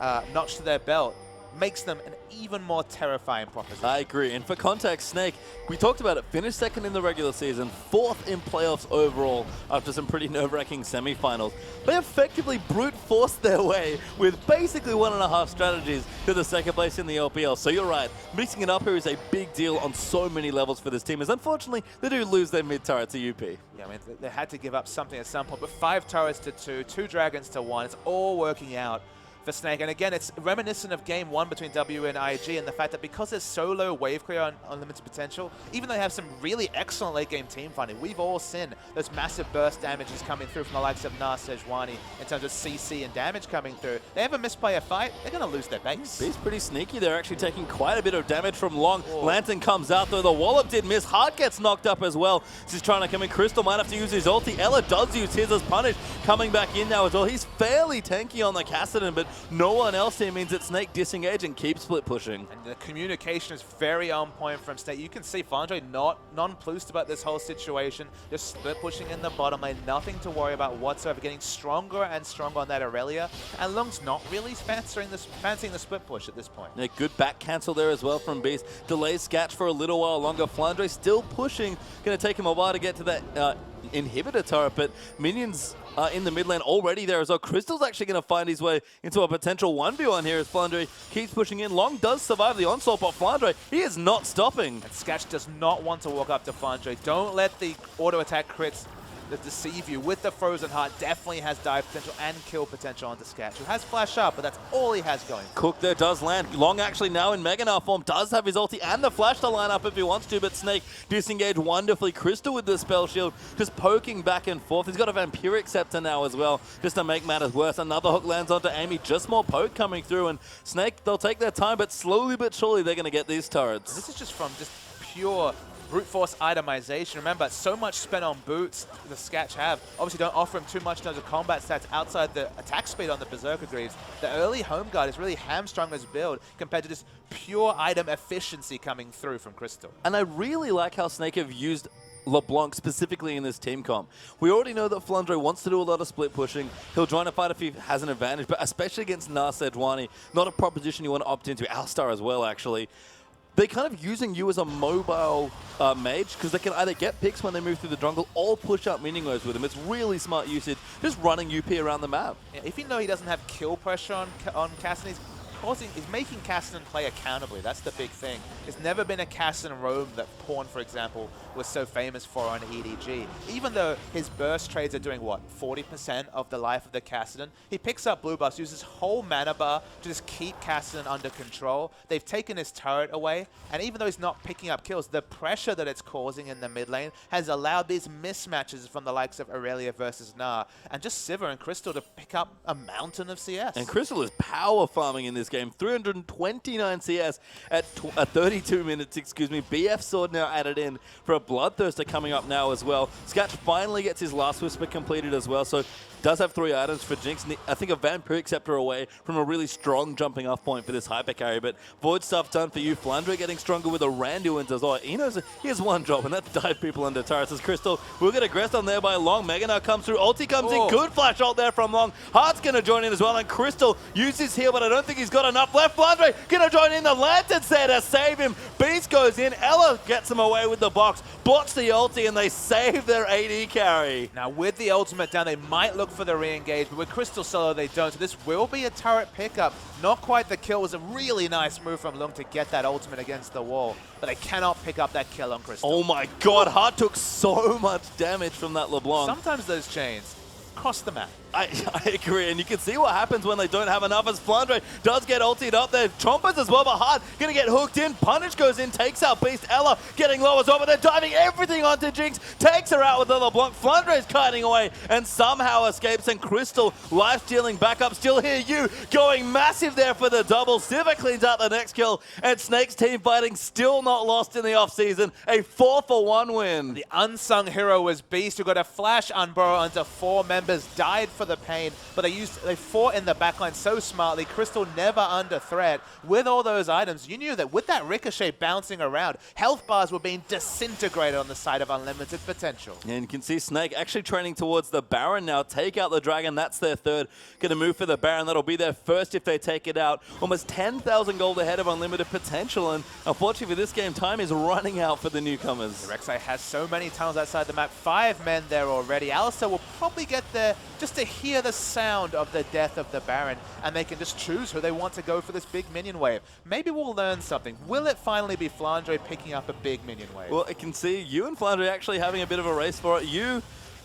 notch to their belt makes them an even more terrifying proposition. I agree. And for context, Snake, we talked about it, finished second in the regular season, 4th in playoffs overall after some pretty nerve-wracking semifinals. They effectively brute forced their way with basically 1.5 strategies to the second place in the LPL. So you're right, mixing it up here is a big deal on so many levels for this team, as unfortunately they do lose their mid turret to UP. Yeah, I mean, they had to give up something at some point, but 5 turrets to 2, 2 dragons to 1, it's all working out for Snake. And again, it's reminiscent of game 1 between W and IG, and the fact that because there's so low wave clear on unlimited potential, even though they have some really excellent late game team fighting, we've all seen those massive burst damages coming through from the likes of Nas Sejuani in terms of CC and damage coming through. They ever misplay a fight, they're going to lose their base. He's pretty sneaky. They're actually taking quite a bit of damage from Loong. Lantern comes out, though the wallop did miss. Heart gets knocked up as well. He's trying to come in. Crystal might have to use his ulti. Ella does use his as punish. Coming back in now as well. He's fairly tanky on the Kassadin, but no one else here means that Snake disengage and keep split pushing. And the communication is very on point from Snake. You can see Flandre not nonplussed about this whole situation, just split pushing in the bottom lane, nothing to worry about whatsoever, getting stronger and stronger on that Aurelia. And Loong's not really fancying the split push at this point. Yeah, good back cancel there as well from Beast. Delays Skatch for a little while longer. Flandre still pushing. Going to take him a while to get to that inhibitor turret, but minions in the mid lane already there as well. Crystal's actually going to find his way into a potential 1v1 here as Flandre keeps pushing in. Loong does survive the onslaught, but Flandre, he is not stopping. And Skatch does not want to walk up to Flandre. Don't let the auto attack crits deceive you. With the Frozen Heart, definitely has dive potential and kill potential onto Skatch, who has flash up, but that's all he has going. Cook there does land. Loong actually now in Mega Gnar form does have his ulti and the flash to line up if he wants to, but Snake disengaged wonderfully. Crystal with the spell shield just poking back and forth. He's got a Vampiric Scepter now as well, just to make matters worse. Another hook lands onto Eimy, just more poke coming through, and Snake, they'll take their time, but slowly but surely they're going to get these turrets. This is just from just pure brute force itemization. Remember, so much spent on boots the Skatch have. Obviously don't offer him too much in terms of combat stats outside the attack speed on the Berserker Greaves. The early home guard is really hamstrung his build compared to just pure item efficiency coming through from Crystal. And I really like how Snake have used LeBlanc specifically in this team comp. We already know that Flandre wants to do a lot of split pushing. He'll join a fight if he has an advantage, but especially against Sejuani, not a proposition you want to opt into. Alistar as well, actually. They're kind of using you as a mobile mage because they can either get picks when they move through the jungle or push up minion waves with him. It's really smart usage, just running UP around the map. Yeah, if you know he doesn't have kill pressure on Cassidy, he's making Cassidy play accountably. That's the big thing. There's never been a Cassidy roam that Pawn, for example, was so famous for on EDG. Even though his burst trades are doing, what, 40% of the life of the Cassidy, he picks up blue buffs, uses whole mana bar to just keep Cassidy under control. They've taken his turret away, and even though he's not picking up kills, the pressure that it's causing in the mid lane has allowed these mismatches from the likes of Aurelia versus Gnar, and just Sivir and Crystal to pick up a mountain of CS. And Crystal is power farming in this game. 329 CS at 32 minutes, excuse me. BF Sword now added in for a Bloodthirster coming up now as well. Skatch finally gets his last Whisper completed as well, so does have 3 items for Jinx. I think a Vampiric Scepter away from a really strong jumping off point for this hyper carry, but Void stuff done for you. Flandre getting stronger with a Randuin as well. He knows he has one job, and that's dive people under turrets. As Crystal will get aggressed on there by Loong. Mega Gnar comes through. Ulti comes in. Good flash ult there from Loong. Heart's going to join in as well, and Crystal uses heal, but I don't think he's got enough left. Flandre going to join in. The Lantern's there to save him. Beast goes in. Ella gets him away with the box, blocks the ulti, and they save their AD carry. Now with the ultimate down, they might look for the re-engage, but with Crystal Solo they don't. So this will be a turret pickup. Not quite the kill. It was a really nice move from Loong to get that ultimate against the wall, but they cannot pick up that kill on Crystal. Oh my god, Heart took so much damage from that LeBlanc. Sometimes those chains cross the map. I agree, and you can see what happens when they don't have enough as Flandre does get ultied up there. Chompers as well, but Heart going to get hooked in. Punish goes in, takes out Beast. Ella getting low as well, but they're diving everything onto Jinx. Takes her out with the LeBlanc. Flandre is kiting away and somehow escapes, and Crystal life-stealing back up. Still here, you going massive there for the double. Sivir cleans out the next kill, and Snake's team fighting still not lost in the offseason. A 4-for-1 win. The unsung hero was Beast, who got a flash unburrow onto 4 members, died for the pain, but they fought in the backline so smartly. Crystal never under threat. With all those items, you knew that with that Ricochet bouncing around, health bars were being disintegrated on the side of unlimited potential. And you can see Snake actually training towards the Baron now. Take out the Dragon, that's their third. Going to move for the Baron, that'll be their first if they take it out. Almost 10,000 gold ahead of unlimited potential, and unfortunately for this game, time is running out for the newcomers. The Rek'Sai has so many tunnels outside the map. 5 men there already. Alistar will probably get there just to hear the sound of the death of the Baron, and they can just choose who they want to go for this big minion wave. Maybe we'll learn something. Will it finally be Flandre picking up a big minion wave? Well, I can see you and Flandre actually having a bit of a race for it. You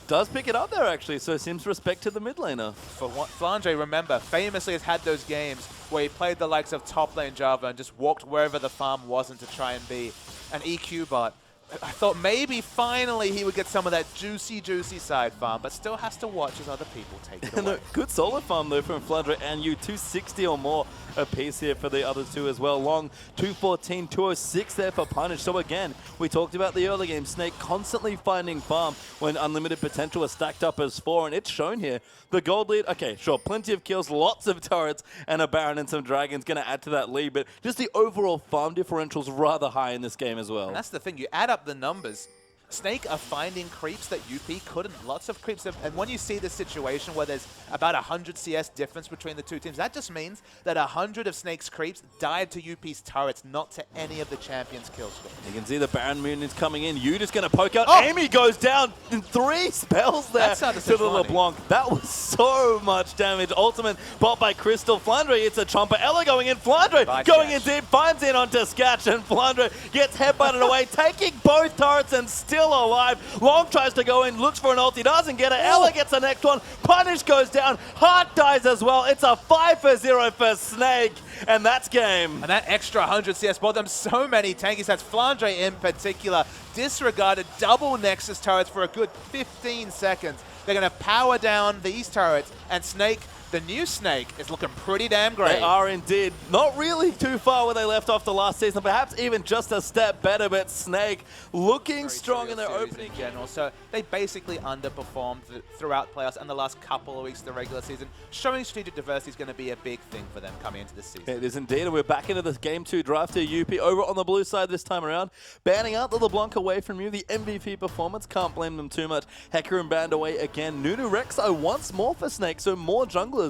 does pick it up there, actually, so it seems respect to the mid laner. For what Flandre, remember, famously has had those games where he played the likes of top lane Java and just walked wherever the farm wasn't to try and be an EQ bot. I thought maybe finally he would get some of that juicy, juicy side farm, but still has to watch as other people take it away. Good solo farm though from Flandre and you, 260 or more a piece here for the other two as well. Loong, 214, 206 there for Punish. So again, we talked about the early game, Snake constantly finding farm when unlimited potential was stacked up as 4, and it's shown here. The gold lead, okay, sure, plenty of kills, lots of turrets, and a Baron and some Dragons going to add to that lead, but just the overall farm differential's rather high in this game as well. And that's the thing, you add up the numbers. Snake are finding creeps that UP couldn't. Lots of creeps. And when you see this situation where there's about 100 CS difference between the two teams, that just means that 100 of Snake's creeps died to UP's turrets, not to any of the champions' kill streak. You can see the Baron Moon is coming in. You just going to poke out. Oh! Eimy goes down in 3 spells there to the LeBlanc. That was so much damage. Ultimate bought by Crystal. Flandre, it's a chomper. Ella going in. Flandre going in deep. Finds in onto Skatch, and Flandre gets headbutted away, taking both turrets and still alive. Loong tries to go in, looks for an ult, he doesn't get it. Ella gets the next one. Punish goes down. Heart dies as well. It's a 5-0 for Snake, and that's game. And that extra 100 CS bought them so many tanky sets. Flandre in particular disregarded double Nexus turrets for a good 15 seconds. They're going to power down these turrets, and Snake, the new Snake, is looking pretty damn great. They are indeed. Not really too far where they left off the last season, perhaps even just a step better, but Snake looking strong in their opening in general. So they basically underperformed throughout playoffs and the last couple of weeks of the regular season. Showing strategic diversity is going to be a big thing for them coming into this season. It is indeed, and we're back into this Game 2 draft here. UP over on the blue side this time around. Banning out the LeBlanc away from you. The MVP performance, can't blame them too much. Hecarim banned away again. Nunu Rek'Sai once more for Snake, so more junglers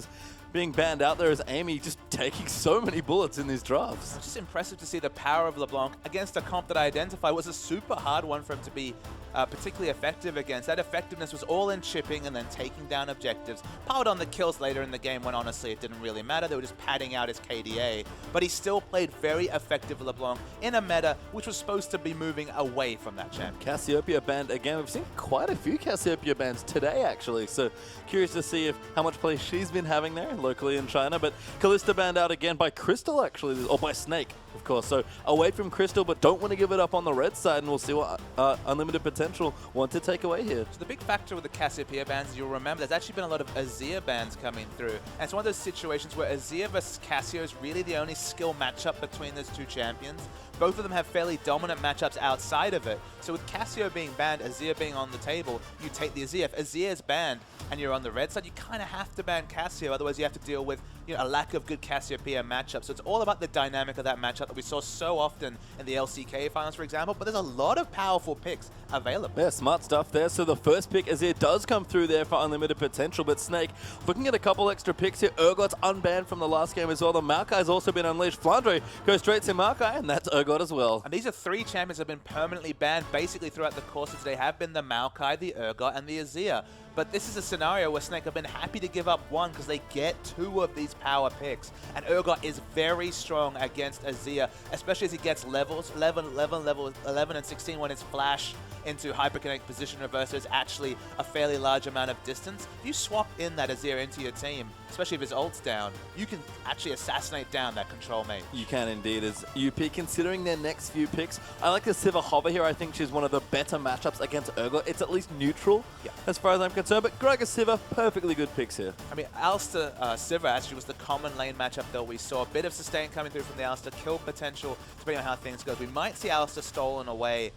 being banned out there as Eimy just taking so many bullets in these drafts. It's just impressive to see the power of LeBlanc against a comp that I identify was a super hard one for him to be particularly effective against. That effectiveness was all in chipping and then taking down objectives. Powered on the kills later in the game when honestly it didn't really matter. They were just padding out his KDA. But he still played very effective LeBlanc in a meta which was supposed to be moving away from that champ. Cassiopeia banned again. We've seen quite a few Cassiopeia bans today actually. So curious to see how much play she's been having there locally in China. But Kalista banned out again by Crystal actually, or by Snake of course. So away from Crystal, but don't want to give it up on the red side, and we'll see what Unlimited Potential want to take away here. So the big factor with the Cassiopeia bans is you'll remember there's actually been a lot of Azir bans coming through. And it's one of those situations where Azir versus Cassio is really the only skill matchup between those two champions. Both of them have fairly dominant matchups outside of it. So with Cassio being banned, Azir being on the table, you take the Azir. If Azir is banned and you're on the red side, you kind of have to ban Cassio. Otherwise, you have to deal with a lack of good Cassiopeia matchups. So it's all about the dynamic of that matchup that we saw so often in the LCK finals, for example. But there's a lot of powerful picks available. Yeah, smart stuff there. So the first pick, Azir, does come through there for Unlimited Potential. But Snake, looking at a couple extra picks here. Urgot's unbanned from the last game as well. The Maokai's also been unleashed. Flandre goes straight to Maokai, and that's Urgot as well. And these are 3 champions that have been permanently banned basically throughout the course of today. Have been the Maokai, the Urgot, and the Azir. But this is a scenario where Snake have been happy to give up one because they get 2 of these power picks. And Urgot is very strong against Azir, especially as he gets levels, 11 and 16 when his flash into hyperkinetic position reversal is actually a fairly large amount of distance. If you swap in that Azir into your team, especially if his ult's down, you can actually assassinate down that control mage. You can indeed. As UP considering their next few picks, I like the Sivir Hover here. I think she's one of the better matchups against Urgot. It's at least neutral as far as I'm concerned, but Gragas Sivir, perfectly good picks here. I mean, Alistair Sivir actually was the common lane matchup that we saw. A bit of sustain coming through from the Alistair, kill potential, depending on how things go. We might see Alistair stolen away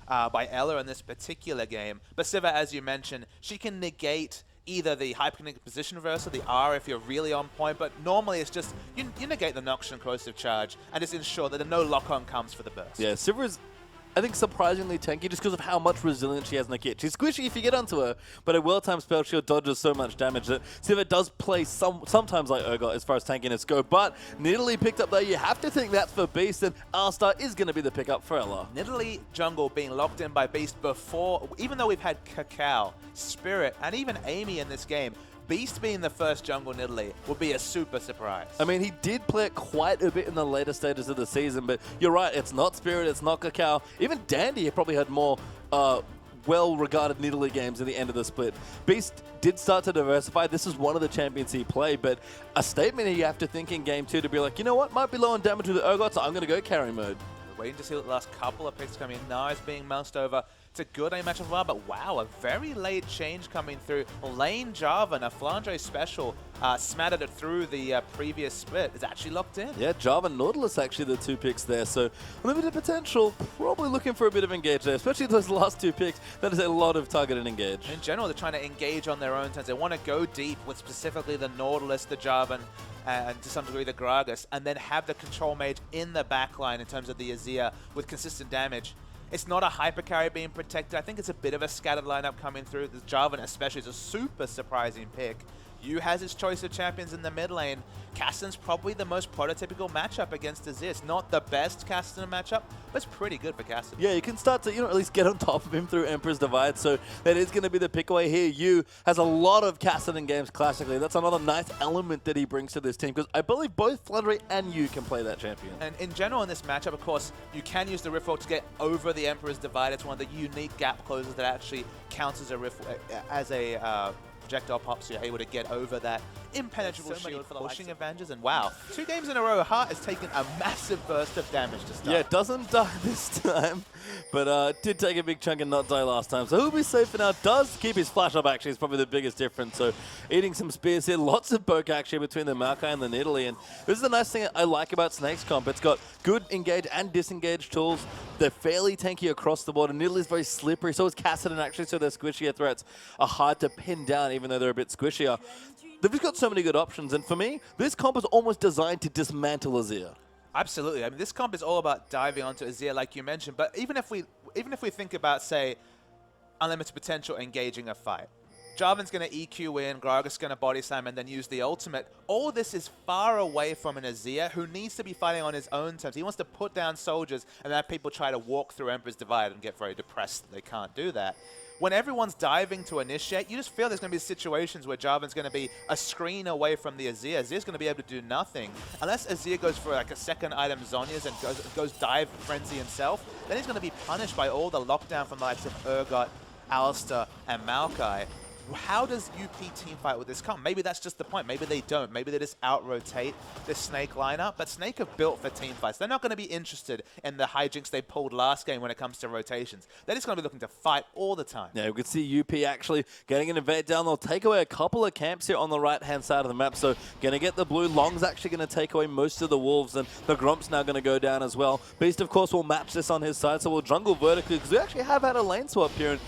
by Ella in this particular game, but Sivir, as you mentioned, she can negate either the hyperkinetic position reversal, the R if you're really on point, but normally it's just, you negate the Noxian and corrosive charge and just ensure that no lock-on comes for the burst. Yeah, Sivir is, I think, surprisingly tanky just because of how much resilience she has in the kit. She's squishy if you get onto her, but a well-timed spell shield dodges so much damage that Sivir does play sometimes like Urgot as far as tankiness go, but Nidalee picked up there. You have to think that's for Beast, and Alistar is going to be the pickup for Ella. Nidalee jungle being locked in by Beast before, even though we've had Cacao, Spirit, and even Eimy in this game, Beast being the first jungle Nidalee would be a super surprise. I mean, he did play it quite a bit in the later stages of the season, but you're right, it's not Spirit, it's not Cacao. Even Dandy probably had more well-regarded Nidalee games at the end of the split. Beast did start to diversify. This is one of the champions he played, but a statement you have to think in Game 2 to be like, you know what, might be low on damage with the Urgot, so I'm going to go carry mode. waiting to see what the last couple of picks come in. Now is being moused over. It's a good aim match of well, but wow, a very late change coming through. Lane Jarvan, a Flandre special, smattered it through the previous split. It's actually locked in. Yeah, Jarvan, Nautilus actually the 2 picks there, so limited potential, probably looking for a bit of engage there, especially those last 2 picks. That is a lot of target and engage. In general, they're trying to engage on their own terms. They want to go deep with specifically the Nautilus, the Jarvan, and to some degree the Gragas, and then have the control mage in the backline in terms of the Azir with consistent damage. It's not a hyper carry being protected. I think it's a bit of a scattered lineup coming through. The Jarvan especially is a super surprising pick. Yu has his choice of champions in the mid lane. Castan's probably the most prototypical matchup against Azir. It's not the best Castan matchup, but it's pretty good for Castan. Yeah, you can start to, at least get on top of him through Emperor's Divide, so that is going to be the pick away here. Yu has a lot of Castan games classically. That's another nice element that he brings to this team, because I believe both Flandre and Yu can play that champion. And in general in this matchup, of course, you can use the Riftwalk to get over the Emperor's Divide. It's one of the unique gap closers that actually counts as a projectile pop, so you're able to get over that impenetrable shield for the pushing advantages. And wow, 2 games in a row, Heart has taken a massive burst of damage to start. Yeah, doesn't die this time, but did take a big chunk and not die last time. So he'll be safe for now. Does keep his flash up, actually, is probably the biggest difference. So eating some spears here. Lots of poke, actually, between the Maokai and the Nidalee. And this is the nice thing I like about Snake's comp. It's got good engage and disengage tools. They're fairly tanky across the board. And Nidalee's very slippery. So is Kassadin, actually, so their squishier threats are hard to pin down, even though they're a bit squishier. They've just got so many good options, and for me, this comp is almost designed to dismantle Azir. Absolutely. I mean, this comp is all about diving onto Azir, like you mentioned. But even if we think about, say, unlimited potential engaging a fight, Jarvan's going to EQ in, Gragas going to body slam, and then use the ultimate. All this is far away from an Azir who needs to be fighting on his own terms. He wants to put down soldiers and have people try to walk through Emperor's Divide and get very depressed that they can't do that. When everyone's diving to initiate, you just feel there's going to be situations where Jarvan's going to be a screen away from the Azir. Azir's going to be able to do nothing. Unless Azir goes for like a second item Zhonya's and goes dive frenzy himself, then he's going to be punished by all the lockdown from the likes of Urgot, Alistar, and Maokai. How does UP team fight with this comp? Maybe that's just the point. Maybe they don't. Maybe they just out-rotate this Snake lineup. But Snake are built for team fights. They're not going to be interested in the hijinks they pulled last game when it comes to rotations. They're just going to be looking to fight all the time. Yeah, we can see UP actually getting an invade down. They'll take away a couple of camps here on the right-hand side of the map. So going to get the blue. Long's actually going to take away most of the wolves. And the Grump's now going to go down as well. Beast, of course, will match this on his side. So we'll jungle vertically, because we actually have had a lane swap here. And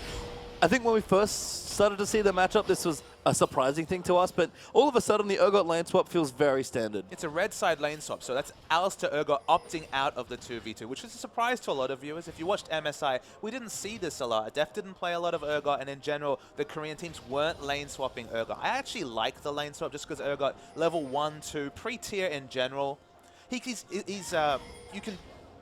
I think when we first started to see the matchup, this was a surprising thing to us, but all of a sudden the Urgot lane swap feels very standard. It's a red side lane swap, so that's Alistar Urgot opting out of the 2v2, which is a surprise to a lot of viewers. If you watched MSI, we didn't see this a lot. Def didn't play a lot of Urgot, and in general, the Korean teams weren't lane swapping Urgot. I actually like the lane swap just because Urgot, level 1, 2, pre-tier in general, you can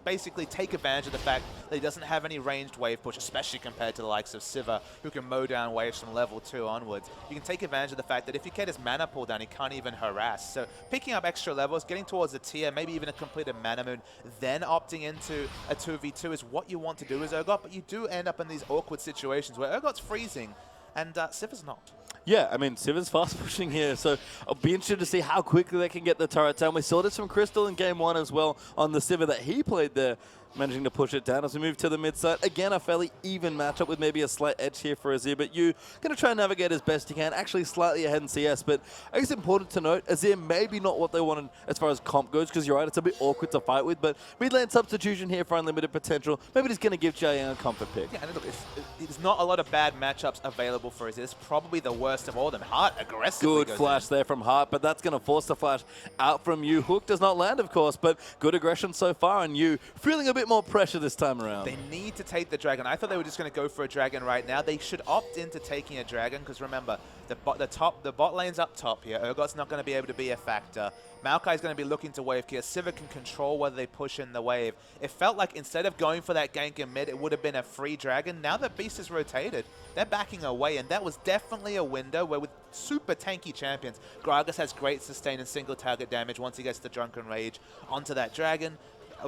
basically take advantage of the fact that he doesn't have any ranged wave push, especially compared to the likes of Sivir, who can mow down waves from level 2 onwards. You can take advantage of the fact that if you get his mana pull down, he can't even harass. So picking up extra levels, getting towards a tier, maybe even a completed mana moon, then opting into a 2v2 is what you want to do as Urgot, but you do end up in these awkward situations where Urgot's freezing and Sivir's not. Yeah, I mean, Sivir's fast pushing here, so I'll be interested to see how quickly they can get the turret down. We saw this from Crystal in Game 1 as well on the Sivir that he played there, managing to push it down as we move to the mid side. Again, a fairly even matchup with maybe a slight edge here for Azir, but you going to try and navigate as best you can, actually slightly ahead in CS, but I guess it's important to note, Azir maybe not what they wanted as far as comp goes, because you're right, it's a bit awkward to fight with, but mid lane substitution here for unlimited potential, maybe just going to give Jiayang a comfort pick. Yeah, and look, there's not a lot of bad matchups available for Azir. It's probably the worst of all of them. Heart aggressively Good flash there from Heart, but that's going to force the flash out from Yu. Hook does not land, of course, but good aggression so far, and Yu feeling a bit more pressure this time around. They need to take the dragon. I thought they were just going to go for a dragon right now. They should opt into taking a dragon, because remember, the bot lane's up top here. Urgot's not going to be able to be a factor. Maokai's going to be looking to wave clear. Sivir can control whether they push in the wave. It felt like instead of going for that gank in mid, it would have been a free dragon. Now that Beast is rotated, they're backing away, and that was definitely a window where with super tanky champions, Gragas has great sustain and single target damage once he gets the Drunken Rage onto that dragon.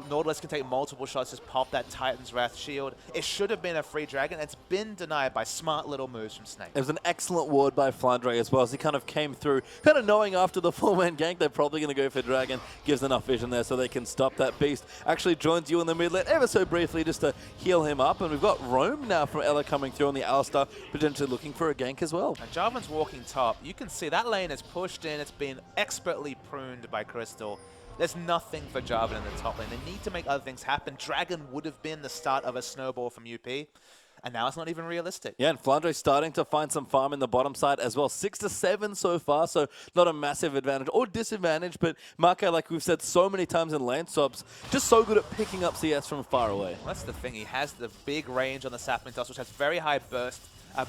Nautilus can take multiple shots, just pop that Titan's Wrath shield. It should have been a free dragon. It's been denied by smart little moves from Snake. It was an excellent ward by Flandre as well, as he kind of came through, kind of knowing after the 4-man gank they're probably going to go for Dragon. Gives enough vision there so they can stop that beast. Actually joins you in the mid lane ever so briefly just to heal him up. And we've got Roam now from Ella coming through on the Alistar, potentially looking for a gank as well. And Jarvan's walking top. You can see that lane is pushed in. It's been expertly pruned by Crystal. There's nothing for Jarvan in the top lane. They need to make other things happen. Dragon would have been the start of a snowball from UP, and now it's not even realistic. Yeah, and Flandre starting to find some farm in the bottom side as well. 6 to 7 so far, so not a massive advantage or disadvantage, but Makai, like we've said so many times in lane swaps, just so good at picking up CS from far away. Well, that's the thing. He has the big range on the sapling toss, which has very high burst.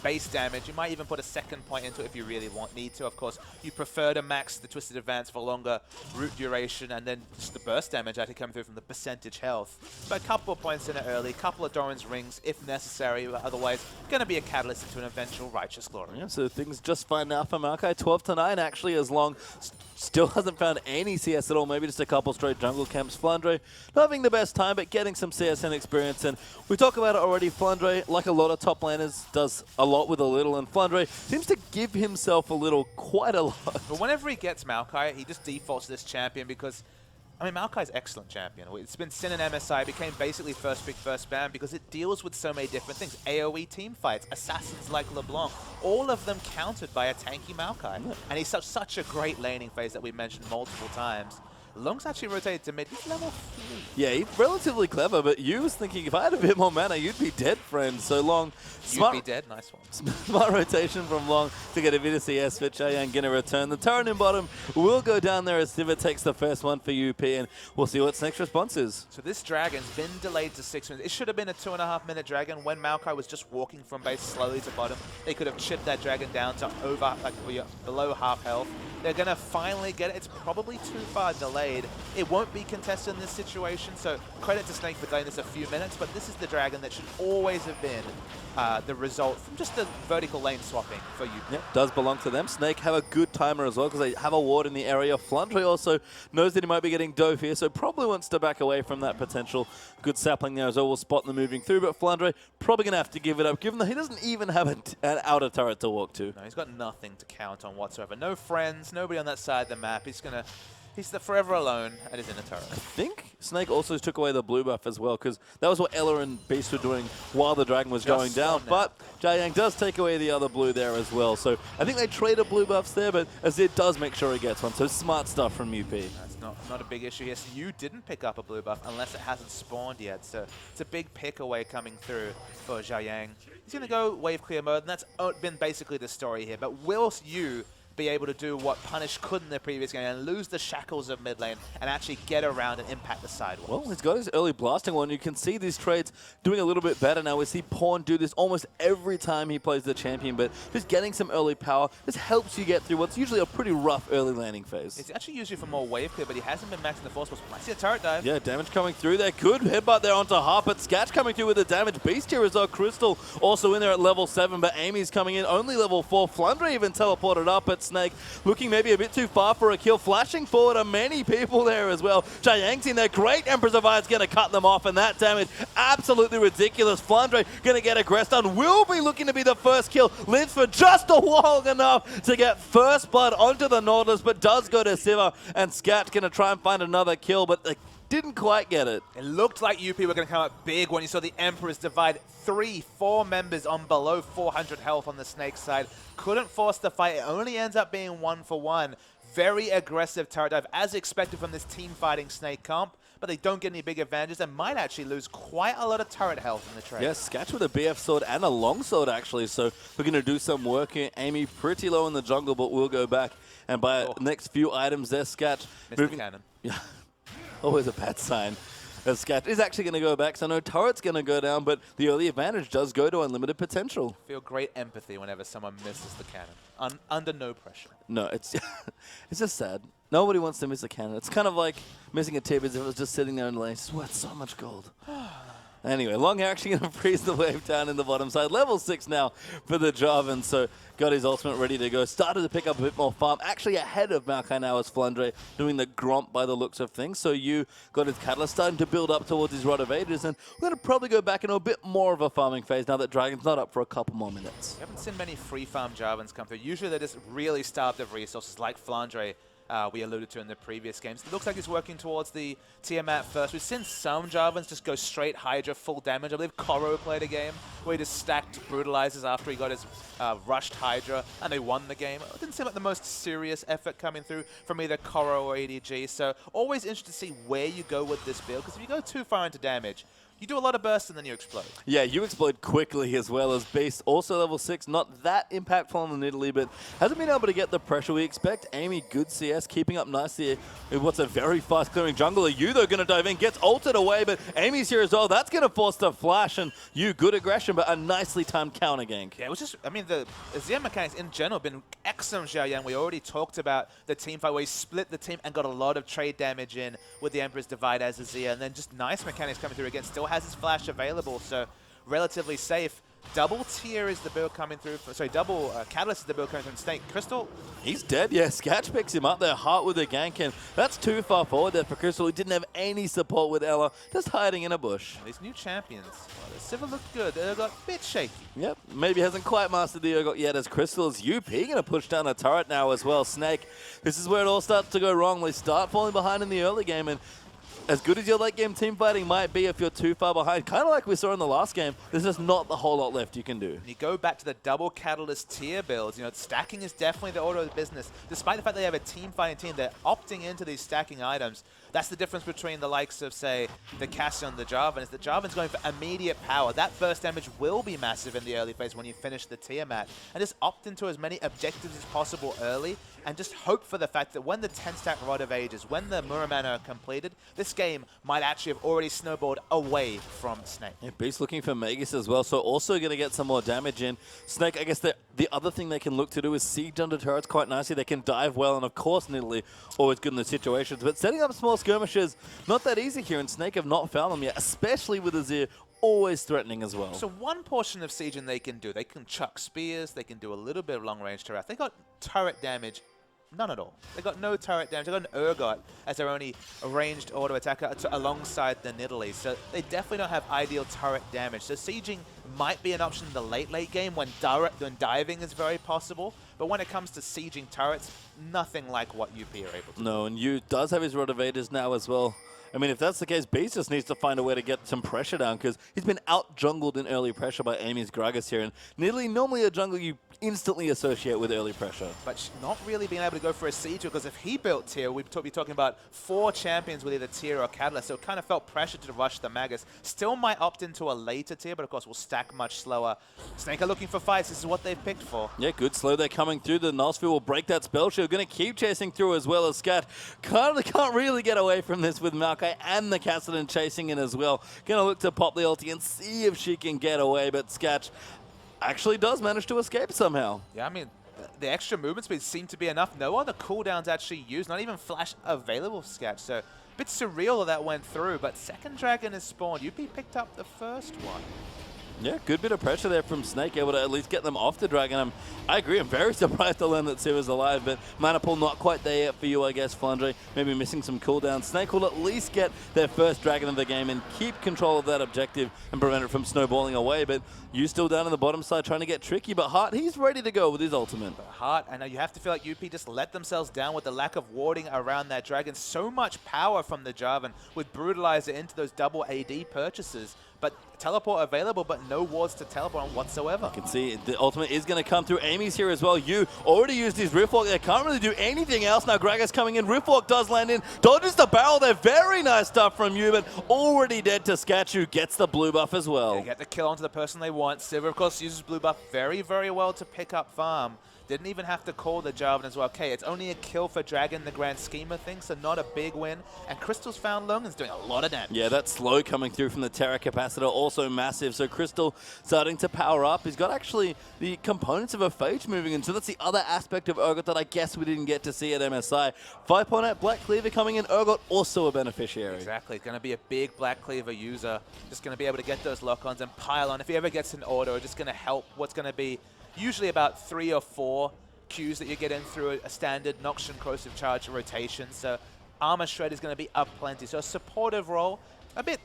Base damage. You might even put a second point into it if you really need to. Of course, you prefer to max the Twisted Advance for longer root duration, and then just the burst damage actually coming through from the percentage health. But a couple of points in it early, a couple of Doran's rings if necessary, but otherwise going to be a catalyst into an eventual Righteous Glory. Yeah, so things just fine now for Makai. 12 to 9 actually, as Long still hasn't found any CS at all, maybe just a couple straight jungle camps. Flandre not having the best time, but getting some CSN experience. And we talk about it already, Flandre, like a lot of top laners, does a lot with a little, and Flandre seems to give himself a little quite a lot. But whenever he gets Maokai, he just defaults to this champion because, I mean, Maokai's excellent champion. It's been Sin and MSI, became basically first pick, first ban because it deals with so many different things. AoE team fights, assassins like LeBlanc, all of them countered by a tanky Maokai. Yeah. And he's such a great laning phase that we mentioned multiple times. Long's actually rotated to mid. He's level 3. Yeah, he's relatively clever, but you was thinking if I had a bit more mana, you'd be dead, friend. So Long. You'd be dead. Nice one. Smart rotation from Long to get a bit of CS for Cheyenne going to return. The turret in bottom will go down there as Sivir takes the first one for UP, and we'll see what next response is. So this dragon's been delayed to 6 minutes. It should have been a 2.5-minute dragon when Maokai was just walking from base slowly to bottom. They could have chipped that dragon down to over, like, below half health. They're going to finally get it. It's probably too far delayed. It won't be contested in this situation, so credit to Snake for delaying this a few minutes, but this is the dragon that should always have been the result from just the vertical lane swapping for you. Yep, does belong to them. Snake have a good timer as well because they have a ward in the area. Flandre also knows that he might be getting dove here, so probably wants to back away from that potential good sapling there as well. We'll spot them moving through, but Flandre probably going to have to give it up, given that he doesn't even have an outer turret to walk to. No, he's got nothing to count on whatsoever. No friends, nobody on that side of the map. He's forever alone at his inner turret. I think Snake also took away the blue buff as well, because that was what Ella and Beast were doing while the dragon was going down. But Jiayang does take away the other blue there as well. So I think they traded blue buffs there, but Azir does make sure he gets one. So smart stuff from UP. That's not a big issue here. So you didn't pick up a blue buff unless it hasn't spawned yet. So it's a big pick away coming through for Jiayang. He's going to go wave clear mode, and that's been basically the story here. But will you be able to do what Punish couldn't in the previous game and lose the shackles of mid lane and actually get around and impact the sidewalks? Well, he's got his early blasting one. You can see these trades doing a little bit better now. We see Pawn do this almost every time he plays the champion, but just getting some early power, this helps you get through what's usually a pretty rough early landing phase. It's actually used for more wave clear, but he hasn't been maxing the force force. I see a turret dive. Yeah, damage coming through there. Good headbutt there onto Harp, but Skatch coming through with the damage. Beast here as well. Crystal also in there at level 7, but Amy's coming in only level 4. Flandre even teleported up at Snake, looking maybe a bit too far for a kill. Flashing forward are many people there as well. Jiayang's in there. Great Emperor's of Iron's going to cut them off, and that damage absolutely ridiculous. Flandre going to get aggressed on. Will be looking to be the first kill. Lives for just a long enough to get first blood onto the Nautilus, but does go to Sivir, and Skatch going to try and find another kill, but they didn't quite get it. It looked like UP were going to come up big when you saw the Emperors divide 4 members on below 400 health on the Snake side. Couldn't force the fight. It only ends up being 1-for-1. Very aggressive turret dive, as expected from this team fighting Snake comp, but they don't get any big advantages and might actually lose quite a lot of turret health in the trade. Yes, Skatch with a BF sword and a long sword actually, so we're going to do some work here. Eimy pretty low in the jungle, but we'll go back and buy the next few items there. Skatch moving cannon. Yeah. Always a bad sign. As Skatch is actually going to go back, so no turret's going to go down, but the early advantage does go to unlimited potential. Feel great empathy whenever someone misses the cannon, under no pressure. No, it's it's just sad. Nobody wants to miss a cannon. It's kind of like missing a tip as if it was just sitting there in the lane. It's worth so much gold. Anyway, Loong actually going to freeze the wave down in the bottom side. Level 6 now for the Jarvan, so got his ultimate ready to go. Started to pick up a bit more farm. Actually ahead of Maokai now as Flandre doing the Gromp by the looks of things. So you got his Catalyst starting to build up towards his Rod of Ages, and we're going to probably go back into a bit more of a farming phase now that Dragon's not up for a couple more minutes. We haven't seen many free farm Jarvans come through. Usually they're just really starved of resources like Flandre. We alluded to in the previous games. It looks like he's working towards the Tiamat first. We've seen some Jarvans just go straight Hydra, full damage. I believe Koro played a game where he just stacked Brutalizers after he got his rushed Hydra, and they won the game. It didn't seem like the most serious effort coming through from either Koro or ADG, so always interested to see where you go with this build, because if you go too far into damage, you do a lot of bursts and then you explode. Yeah, you explode quickly as well as Beast. Also level 6, not that impactful on Italy, but hasn't been able to get the pressure we expect. Eimy, good CS, keeping up nicely in what's a very fast clearing jungler. You, though, going to dive in, gets ulted away, but Amy's here as well. That's going to force the flash, and you, good aggression, but a nicely timed counter gank. Yeah, it was just, I mean, the Azir mechanics in general have been excellent, Xiaoyan. We already talked about the team fight where he split the team and got a lot of trade damage in with the Emperor's Divide as Azir, and then just nice mechanics coming through again. Still has his flash available, so relatively safe. Double tier is the build coming through. Double Catalyst is the build coming from Snake. Crystal? He's dead, yeah. Skatch picks him up there, Heart with a gank, and that's too far forward there for Crystal. He didn't have any support with Ella, just hiding in a bush. And these new champions, well, the Sivir looked good. They got a bit shaky. Yep, maybe hasn't quite mastered the Urgot yet as Crystal's UP going to push down a turret now as well. Snake, this is where it all starts to go wrong. They start falling behind in the early game, and as good as your late game team fighting might be, if you're too far behind, kind of like we saw in the last game, there's just not a whole lot left you can do. You go back to the double Catalyst tier builds. You know, stacking is definitely the order of the business. Despite the fact they have a team fighting team, they're opting into these stacking items. That's the difference between the likes of, say, the Cassian and the Jarvan, is that Jarvan's going for immediate power. That burst damage will be massive in the early phase when you finish the Tiamat. And just opt into as many objectives as possible early, and just hope for the fact that when the 10-stack Rod of Ages, when the Muraman are completed, this game might actually have already snowballed away from Snake. Yeah, Beast looking for Magus as well, so also going to get some more damage in. Snake, I guess the other thing they can look to do is siege under turrets quite nicely. They can dive well, and of course, Nidalee always good in the situations. But setting up small skirmishes, not that easy here, and Snake have not found them yet, especially with Azir always threatening as well. So one portion of sieging they can do, they can chuck spears, they can do a little bit of long-range turret. They got turret damage, none at all. They got no turret damage. They got an Urgot as their only ranged auto attacker alongside the Nidalee. So they definitely don't have ideal turret damage. So sieging might be an option in the late game when diving is very possible. But when it comes to sieging turrets, nothing like what UP are able to do. No, and Yu does have his Rod of Ages now as well. I mean, if that's the case, Beast just needs to find a way to get some pressure down, because he's been out-jungled in early pressure by Amy's Gragas here. And Nidalee, normally a jungle you instantly associate with early pressure. But not really being able to go for a siege, because if he built tier, we'd be talking about 4 champions with either tier or catalyst, so it kind of felt pressure to rush the Magus. Still might opt into a later tier, but of course will stack much slower. Snake are looking for fights. This is what they've picked for. Yeah, good slow there coming through. The Nosfield will break that spell shield. Going to keep chasing through as well as Scat. Can't really get away from this with Maokai and the Cassidy chasing in as well. Going to look to pop the ulti and see if she can get away, but Skatch actually does manage to escape somehow. Yeah, I mean, the extra movement speed seemed to be enough. No other cooldowns actually used, not even flash available for Skatch. So a bit surreal that went through, but second dragon is spawned. UP picked up the first one. Yeah, good bit of pressure there from Snake, able to at least get them off the dragon. I agree, I'm very surprised to learn that Sivir's alive, but mana pool not quite there yet for you, I guess, Flandre. Maybe missing some cooldowns. Snake will at least get their first dragon of the game and keep control of that objective and prevent it from snowballing away, but you still down on the bottom side trying to get tricky, but Heart, he's ready to go with his ultimate. But Heart, I know you have to feel like UP just let themselves down with the lack of warding around that dragon. So much power from the Jarvan with Brutalizer into those double AD purchases. But teleport available, but no wards to teleport on whatsoever. You can see the ultimate is going to come through. Amy's here as well. You already used his Riftwalk. They can't really do anything else now. Gragas coming in. Riftwalk does land in. Dodges the barrel there. Very nice stuff from you, but already dead to Skatch, who gets the blue buff as well. They get the kill onto the person they want. Sivir, of course, uses blue buff very, very well to pick up farm. Didn't even have to call the Jarvan as well. Okay, it's only a kill for Dragon in the grand scheme of things, so not a big win. And Crystal's found Loong and is doing a lot of damage. Yeah, that slow coming through from the Terra capacitor, also massive. So Crystal starting to power up. He's got actually the components of a Phage moving in, so that's the other aspect of Urgot that I guess we didn't get to see at MSI. 5.8 Black Cleaver coming in, Urgot also a beneficiary. Exactly, going to be a big Black Cleaver user. Just going to be able to get those lock-ons and pile on. If he ever gets an auto, just going to help what's going to be usually about 3 or 4 Qs that you get in through a standard Noxian Corrosive Charge rotation. So Armor Shred is going to be up plenty. So a supportive role, a bit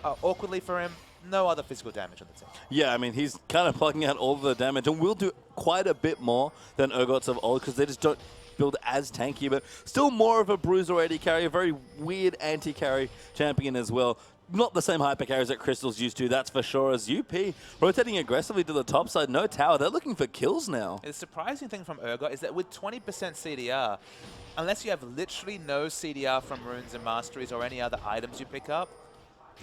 awkwardly for him. No other physical damage on the team. Yeah, I mean, he's kind of plugging out all of the damage and will do quite a bit more than Urgots of old because they just don't build as tanky, but still more of a bruiser AD carry, a very weird anti-carry champion as well. Not the same hyper carries that Crystal's used to, that's for sure, as UP rotating aggressively to the top side, no tower. They're looking for kills now. The surprising thing from Urgot is that with 20% CDR, unless you have literally no CDR from runes and masteries or any other items you pick up,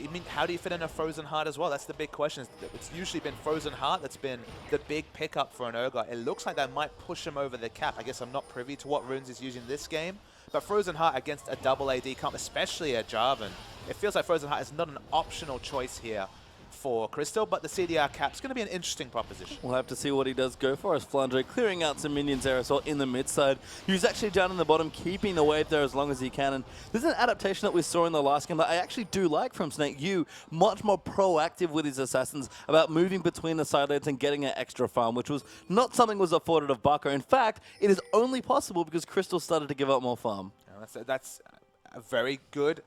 I mean, how do you fit in a Frozen Heart as well? That's the big question. It's usually been Frozen Heart that's been the big pickup for an Urgot. It looks like that might push him over the cap. I guess I'm not privy to what runes he's using this game, but Frozen Heart against a double AD comp, especially a Jarvan, it feels like Frozen Heart is not an optional choice here for Crystal, but the CDR cap's going to be an interesting proposition. We'll have to see what he does go for as Flandre clearing out some minions there as well in the mid side. He's actually down in the bottom, keeping the wave there as long as he can. And this is an adaptation that we saw in the last game that I actually do like from Snake. You much more proactive with his assassins about moving between the side lanes and getting an extra farm, which was not something was afforded of Baka. In fact, it is only possible because Crystal started to give up more farm. Yeah, that's a very good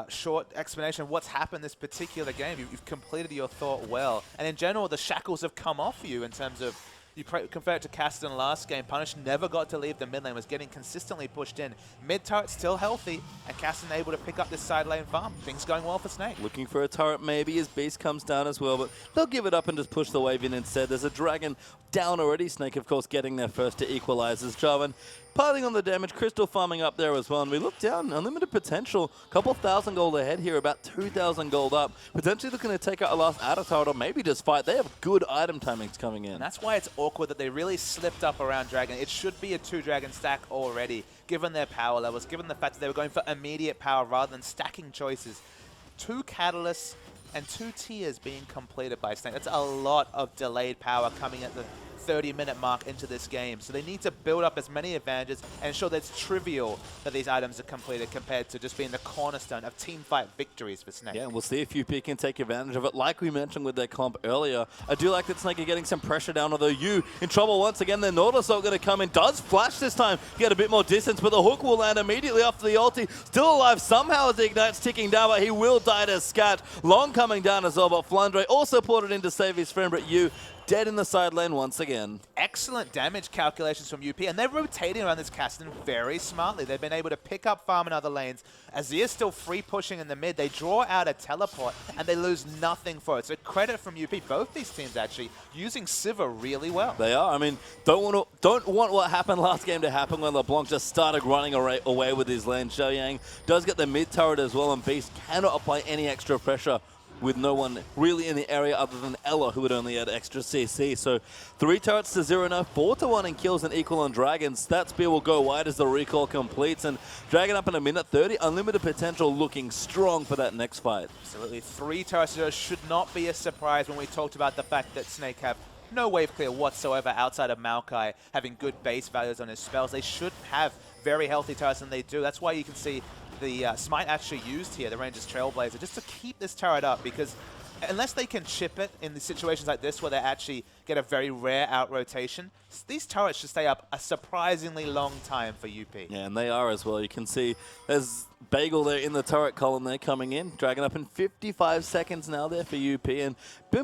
short explanation of what's happened this particular game. You've completed your thought well. And in general, the shackles have come off you in terms of, you compare it to Castan last game, Punish never got to leave the mid lane, was getting consistently pushed in. Mid turret still healthy, and Castan able to pick up this side lane farm. Things going well for Snake. Looking for a turret maybe as Beast comes down as well, but they'll give it up and just push the wave in instead. There's a Dragon down already. Snake, of course, getting there first to equalize as Jarvan piling on the damage, Crystal farming up there as well, and we look down, unlimited potential, couple thousand gold ahead here, about 2,000 gold up, potentially looking to take out a last Adder turret or maybe just fight. They have good item timings coming in. And that's why it's awkward that they really slipped up around Dragon. It should be a 2-Dragon stack already, given their power levels, given the fact that they were going for immediate power rather than stacking choices. 2 Catalysts and 2 tiers being completed by Snake. That's a lot of delayed power coming at the 30-minute mark into this game. So they need to build up as many advantages and ensure that it's trivial that these items are completed compared to just being the cornerstone of team fight victories for Snake. Yeah, we'll see if UP can take advantage of it. Like we mentioned with their comp earlier, I do like that Snake are getting some pressure down, although you in trouble once again. Their Nautilus are going to come in. Does flash this time, get a bit more distance, but the hook will land immediately after the ulti. Still alive somehow as the Ignite's ticking down, but he will die to Skatch. Loong coming down as well, but Flandre also ported in to save his friend, but you dead in the side lane once again. Excellent damage calculations from UP, and they're rotating around this Castan very smartly. They've been able to pick up farm in other lanes. Azir's still free pushing in the mid. They draw out a teleport, and they lose nothing for it. So credit from UP. Both these teams actually using Sivir really well. They are. I mean, don't want what happened last game to happen when LeBlanc just started running away with his lane. Xiaoyang does get the mid turret as well, and Beast cannot apply any extra pressure with no one really in the area other than Ella, who would only add extra CC. So 3 turrets to 0 now, 4-1 in kills and equal on Dragons. That spear will go wide as the recall completes, and Dragon up in a minute 30, unlimited potential looking strong for that next fight. Absolutely, 3 turrets to 0 should not be a surprise when we talked about the fact that Snake have no wave clear whatsoever outside of Maokai having good base values on his spells. They should have very healthy turrets, and they do. That's why you can see the Smite actually used here, the Rangers Trailblazer, just to keep this turret up, because unless they can chip it in the situations like this where they actually get a very rare out-rotation, these turrets should stay up a surprisingly long time for UP. Yeah, and they are as well. You can see there's Bagel there in the turret column there coming in. Dragon up in 55 seconds now there for UP, and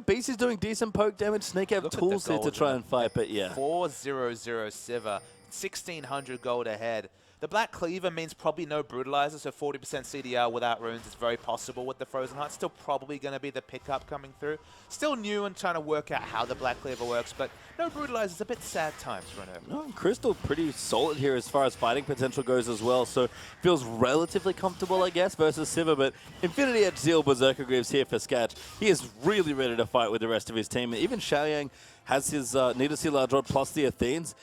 Beast is doing decent poke damage. Snake have tools here to try and fight, but yeah. 4-0-0 Sivir. 1,600 gold ahead. The Black Cleaver means probably no Brutalizer, so 40% CDR without runes is very possible with the Frozen Heart. Still probably going to be the pickup coming through. Still new and trying to work out how the Black Cleaver works, but no Brutalizer is a bit sad times for him. No, Crystal pretty solid here as far as fighting potential goes as well, so feels relatively comfortable, I guess, versus Sivir, but Infinity Edge Zeal Berserker Greaves here for Skatch. He is really ready to fight with the rest of his team. Even Xiaoyang has his Nidalee Large Rod plus the Athenes.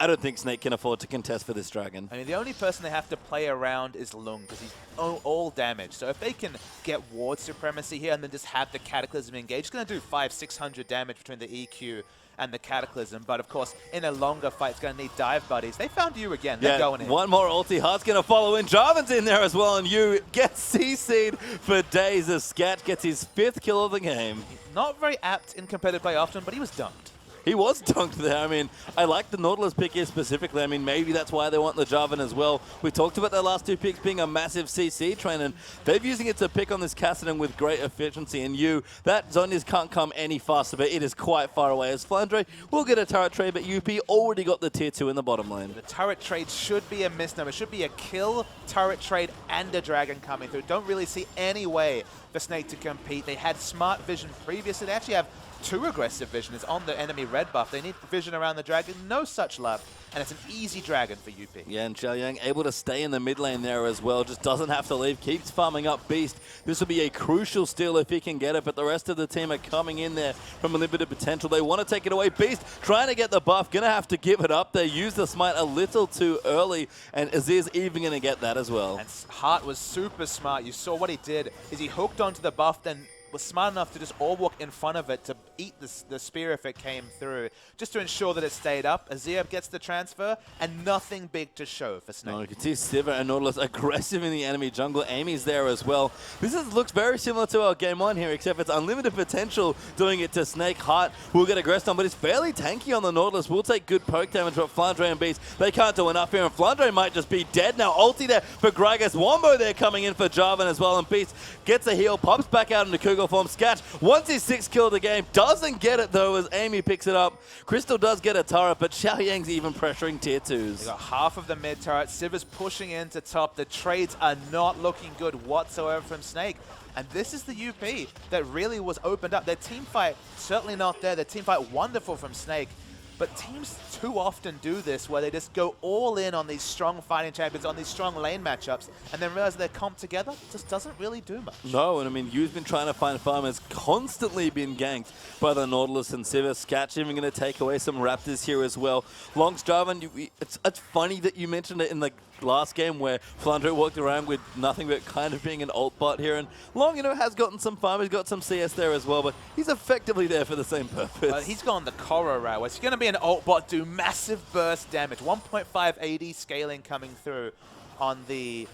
I don't think Snake can afford to contest for this dragon. I mean, the only person they have to play around is Loong, because he's all damage. So if they can get ward supremacy here and then just have the Cataclysm engage, it's going to do 500-600 damage between the EQ and the Cataclysm. But of course, in a longer fight, it's going to need dive buddies. They found you again. They're going in. One more ulti. Heart's going to follow in. Jarvan's in there as well, and you gets CC'd for days as Skatch gets his 5th kill of the game. Not very apt in competitive play often, but he was dunked. He was dunked there. I mean, I like the Nautilus pick here specifically. I mean, maybe that's why they want the Jarvan as well. We talked about their last 2 picks being a massive CC train, and they're using it to pick on this Kassadin with great efficiency. And that Zhonya's can't come any faster, but it is quite far away. As Flandre will get a turret trade, but UP already got the tier 2 in the bottom lane. The turret trade should be a misnomer. It should be a kill, turret trade, and a dragon coming through. Don't really see any way for Snake to compete. They had smart vision previously. They actually have 2 aggressive vision. It's on the enemy red buff. They need vision around the dragon. No such luck. And it's an easy dragon for UP. Yeah, and Xiaoyang able to stay in the mid lane there as well. Just doesn't have to leave. Keeps farming up Beast. This will be a crucial steal if he can get it. But the rest of the team are coming in there from a limited potential. They want to take it away. Beast trying to get the buff. Going to have to give it up. They used the smite a little too early. And Azir's even going to get that as well. And Hart was super smart. You saw what he did. Is he hooked onto the buff, then was smart enough to just all walk in front of it to eat the spear if it came through, just to ensure that it stayed up. Azir gets the transfer, and nothing big to show for Snake. No, you can see Sivir and Nautilus aggressive in the enemy jungle. Amy's there as well. This looks very similar to our game 1 here, except it's unlimited potential doing it to Snake. Hart will get aggressed on, but it's fairly tanky on the Nautilus. Will take good poke damage, but Flandre and Beast, they can't do enough here, and Flandre might just be dead now. Ulti there for Gragas. Wombo there coming in for Jarvan as well, and Beast gets a heal, pops back out into Cougar form. Skatch wants his 6th kill of the game, doesn't get it though as Eimy picks it up. Crystal does get a turret, but Xiaoyang's even pressuring tier 2s. They got half of the mid turret. Sivir's pushing into top. The trades are not looking good whatsoever from Snake. And this is the UP that really was opened up. Their team fight, certainly not there. Their team fight, wonderful from Snake. But teams too often do this, where they just go all in on these strong fighting champions, on these strong lane matchups, and then realize their comp together just doesn't really do much. No, and I mean, you've been trying to find farmers, constantly been ganked by the Nautilus and Sivir. Skatch even going to take away some Raptors here as well. Long's Jarvan, it's funny that you mentioned it in the last game where Flandre walked around with nothing but kind of being an ult bot here, and Long, has gotten some farm, he's got some CS there as well, but he's effectively there for the same purpose. He's gone the Korra route, where it's going to be an ult bot, do massive burst damage, 1.5 AD scaling coming through on the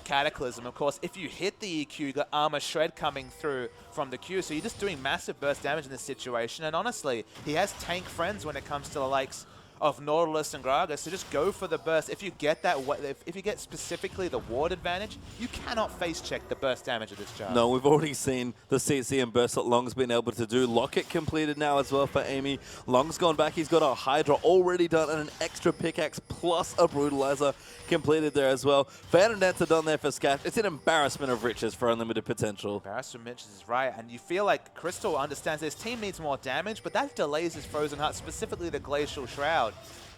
Cataclysm. Of course, if you hit the EQ, you got Armor Shred coming through from the Q, so you're just doing massive burst damage in this situation, and honestly, he has tank friends when it comes to the likes of Nautilus and Gragas, so just go for the burst. If you get that, if you get specifically the ward advantage, you cannot face check the burst damage of this jar. No, we've already seen the CC and burst that Long's been able to do. Locket completed now as well for Eimy. Long's gone back, he's got a Hydra already done and an extra pickaxe plus a Brutalizer completed there as well. Fan and Nets are done there for Skatch. It's an embarrassment of riches for unlimited potential. Embarrassment of riches is right, and you feel like Crystal understands his team needs more damage, but that delays his Frozen Heart, specifically the Glacial Shroud.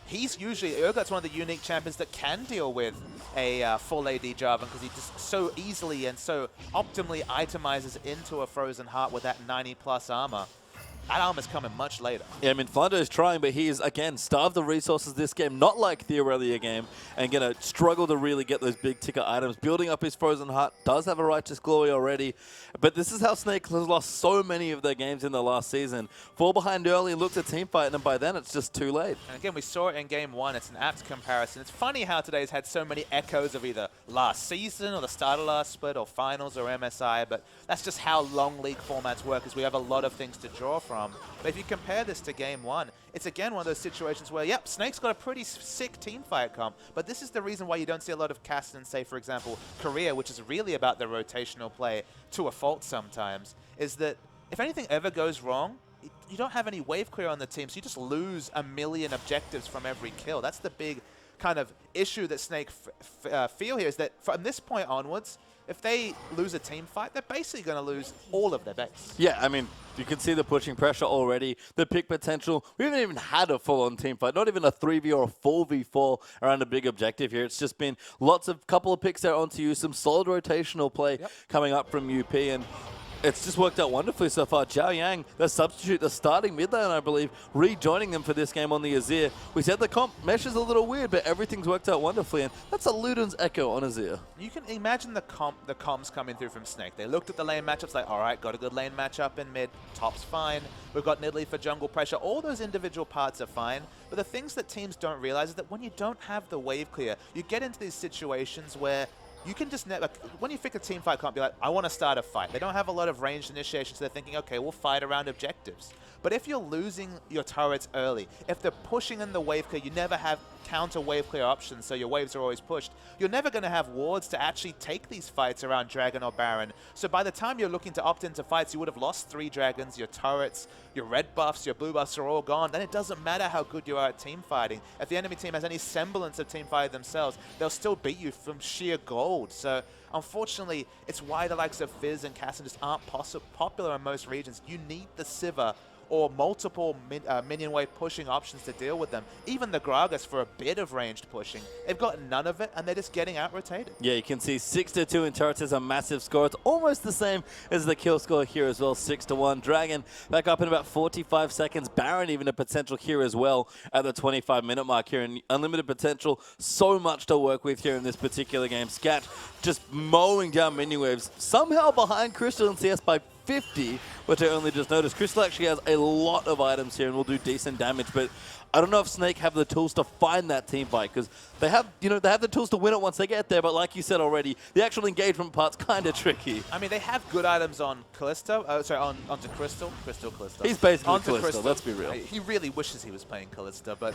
He's usually, Urgot's one of the unique champions that can deal with a full AD Jarvan, because he just so easily and so optimally itemizes into a Frozen Heart with that 90+ armor. That armor's coming much later. Yeah, I mean, Flandre is trying, but he is, again, starved of resources this game, not like the earlier game, and going to struggle to really get those big ticket items. Building up his Frozen Heart, does have a Righteous Glory already, but this is how Snake has lost so many of their games in the last season. Fall behind early, look to team fight, and by then it's just too late. And again, we saw it in game 1. It's an apt comparison. It's funny how today's had so many echoes of either last season or the start of last split or finals or MSI, but that's just how long league formats work, is we have a lot of things to draw from. But if you compare this to game 1, it's again one of those situations where, yep, Snake's got a pretty sick team fight comp, but this is the reason why you don't see a lot of Kassadin, say, for example, Korea, which is really about the rotational play to a fault sometimes, is that if anything ever goes wrong, you don't have any wave clear on the team, so you just lose a million objectives from every kill. That's the big kind of issue that Snake feel here, is that from this point onwards, if they lose a team fight, they're basically going to lose all of their base. Yeah, I mean, you can see the pushing pressure already, the pick potential. We haven't even had a full-on team fight, not even a 3v or a 4v4 around a big objective here. It's just been lots of couple of picks there onto you, some solid rotational play coming up from UP, and it's just worked out wonderfully so far. Zhao Yang, the substitute, the starting mid lane, I believe, rejoining them for this game on the Azir. We said the comp mesh is a little weird, but everything's worked out wonderfully, and that's a Luden's Echo on Azir. You can imagine the comms coming through from Snake. They looked at the lane matchups like, all right, got a good lane matchup in mid, top's fine. We've got Nidalee for jungle pressure. All those individual parts are fine, but the things that teams don't realize is that when you don't have the wave clear, you get into these situations where you can just never, when you pick a team fight, can't be like, I want to start a fight. They don't have a lot of ranged initiation, so they're thinking, okay, we'll fight around objectives. But if you're losing your turrets early, if they're pushing in the wave clear, you never have counter wave clear options, so your waves are always pushed, you're never going to have wards to actually take these fights around Dragon or Baron. So by the time you're looking to opt into fights, you would have lost 3 dragons, your turrets, your red buffs, your blue buffs are all gone. Then it doesn't matter how good you are at team fighting. If the enemy team has any semblance of team fighting themselves, they'll still beat you from sheer gold. So unfortunately, it's why the likes of Fizz and Cassin just aren't popular in most regions. You need the Sivir or multiple minion wave pushing options to deal with them. Even the Gragas for a bit of ranged pushing. They've got none of it, and they're just getting out-rotated. Yeah, you can see 6-2 in turrets is a massive score. It's almost the same as the kill score here as well, 6-1. Dragon back up in about 45 seconds. Baron even a potential here as well at the 25-minute mark here. And unlimited potential, so much to work with here in this particular game. Skatch just mowing down minion waves, somehow behind Crystal and CS by 50, which I only just noticed. Crystal actually has a lot of items here and will do decent damage, but I don't know if Snake have the tools to find that team fight, because they have, they have the tools to win it once they get there, but like you said already, the actual engagement part's kind of tricky. I mean, they have good items on Callisto, onto Crystal. Callisto. He's basically onto Callisto, let's be real. He really wishes he was playing Callisto, but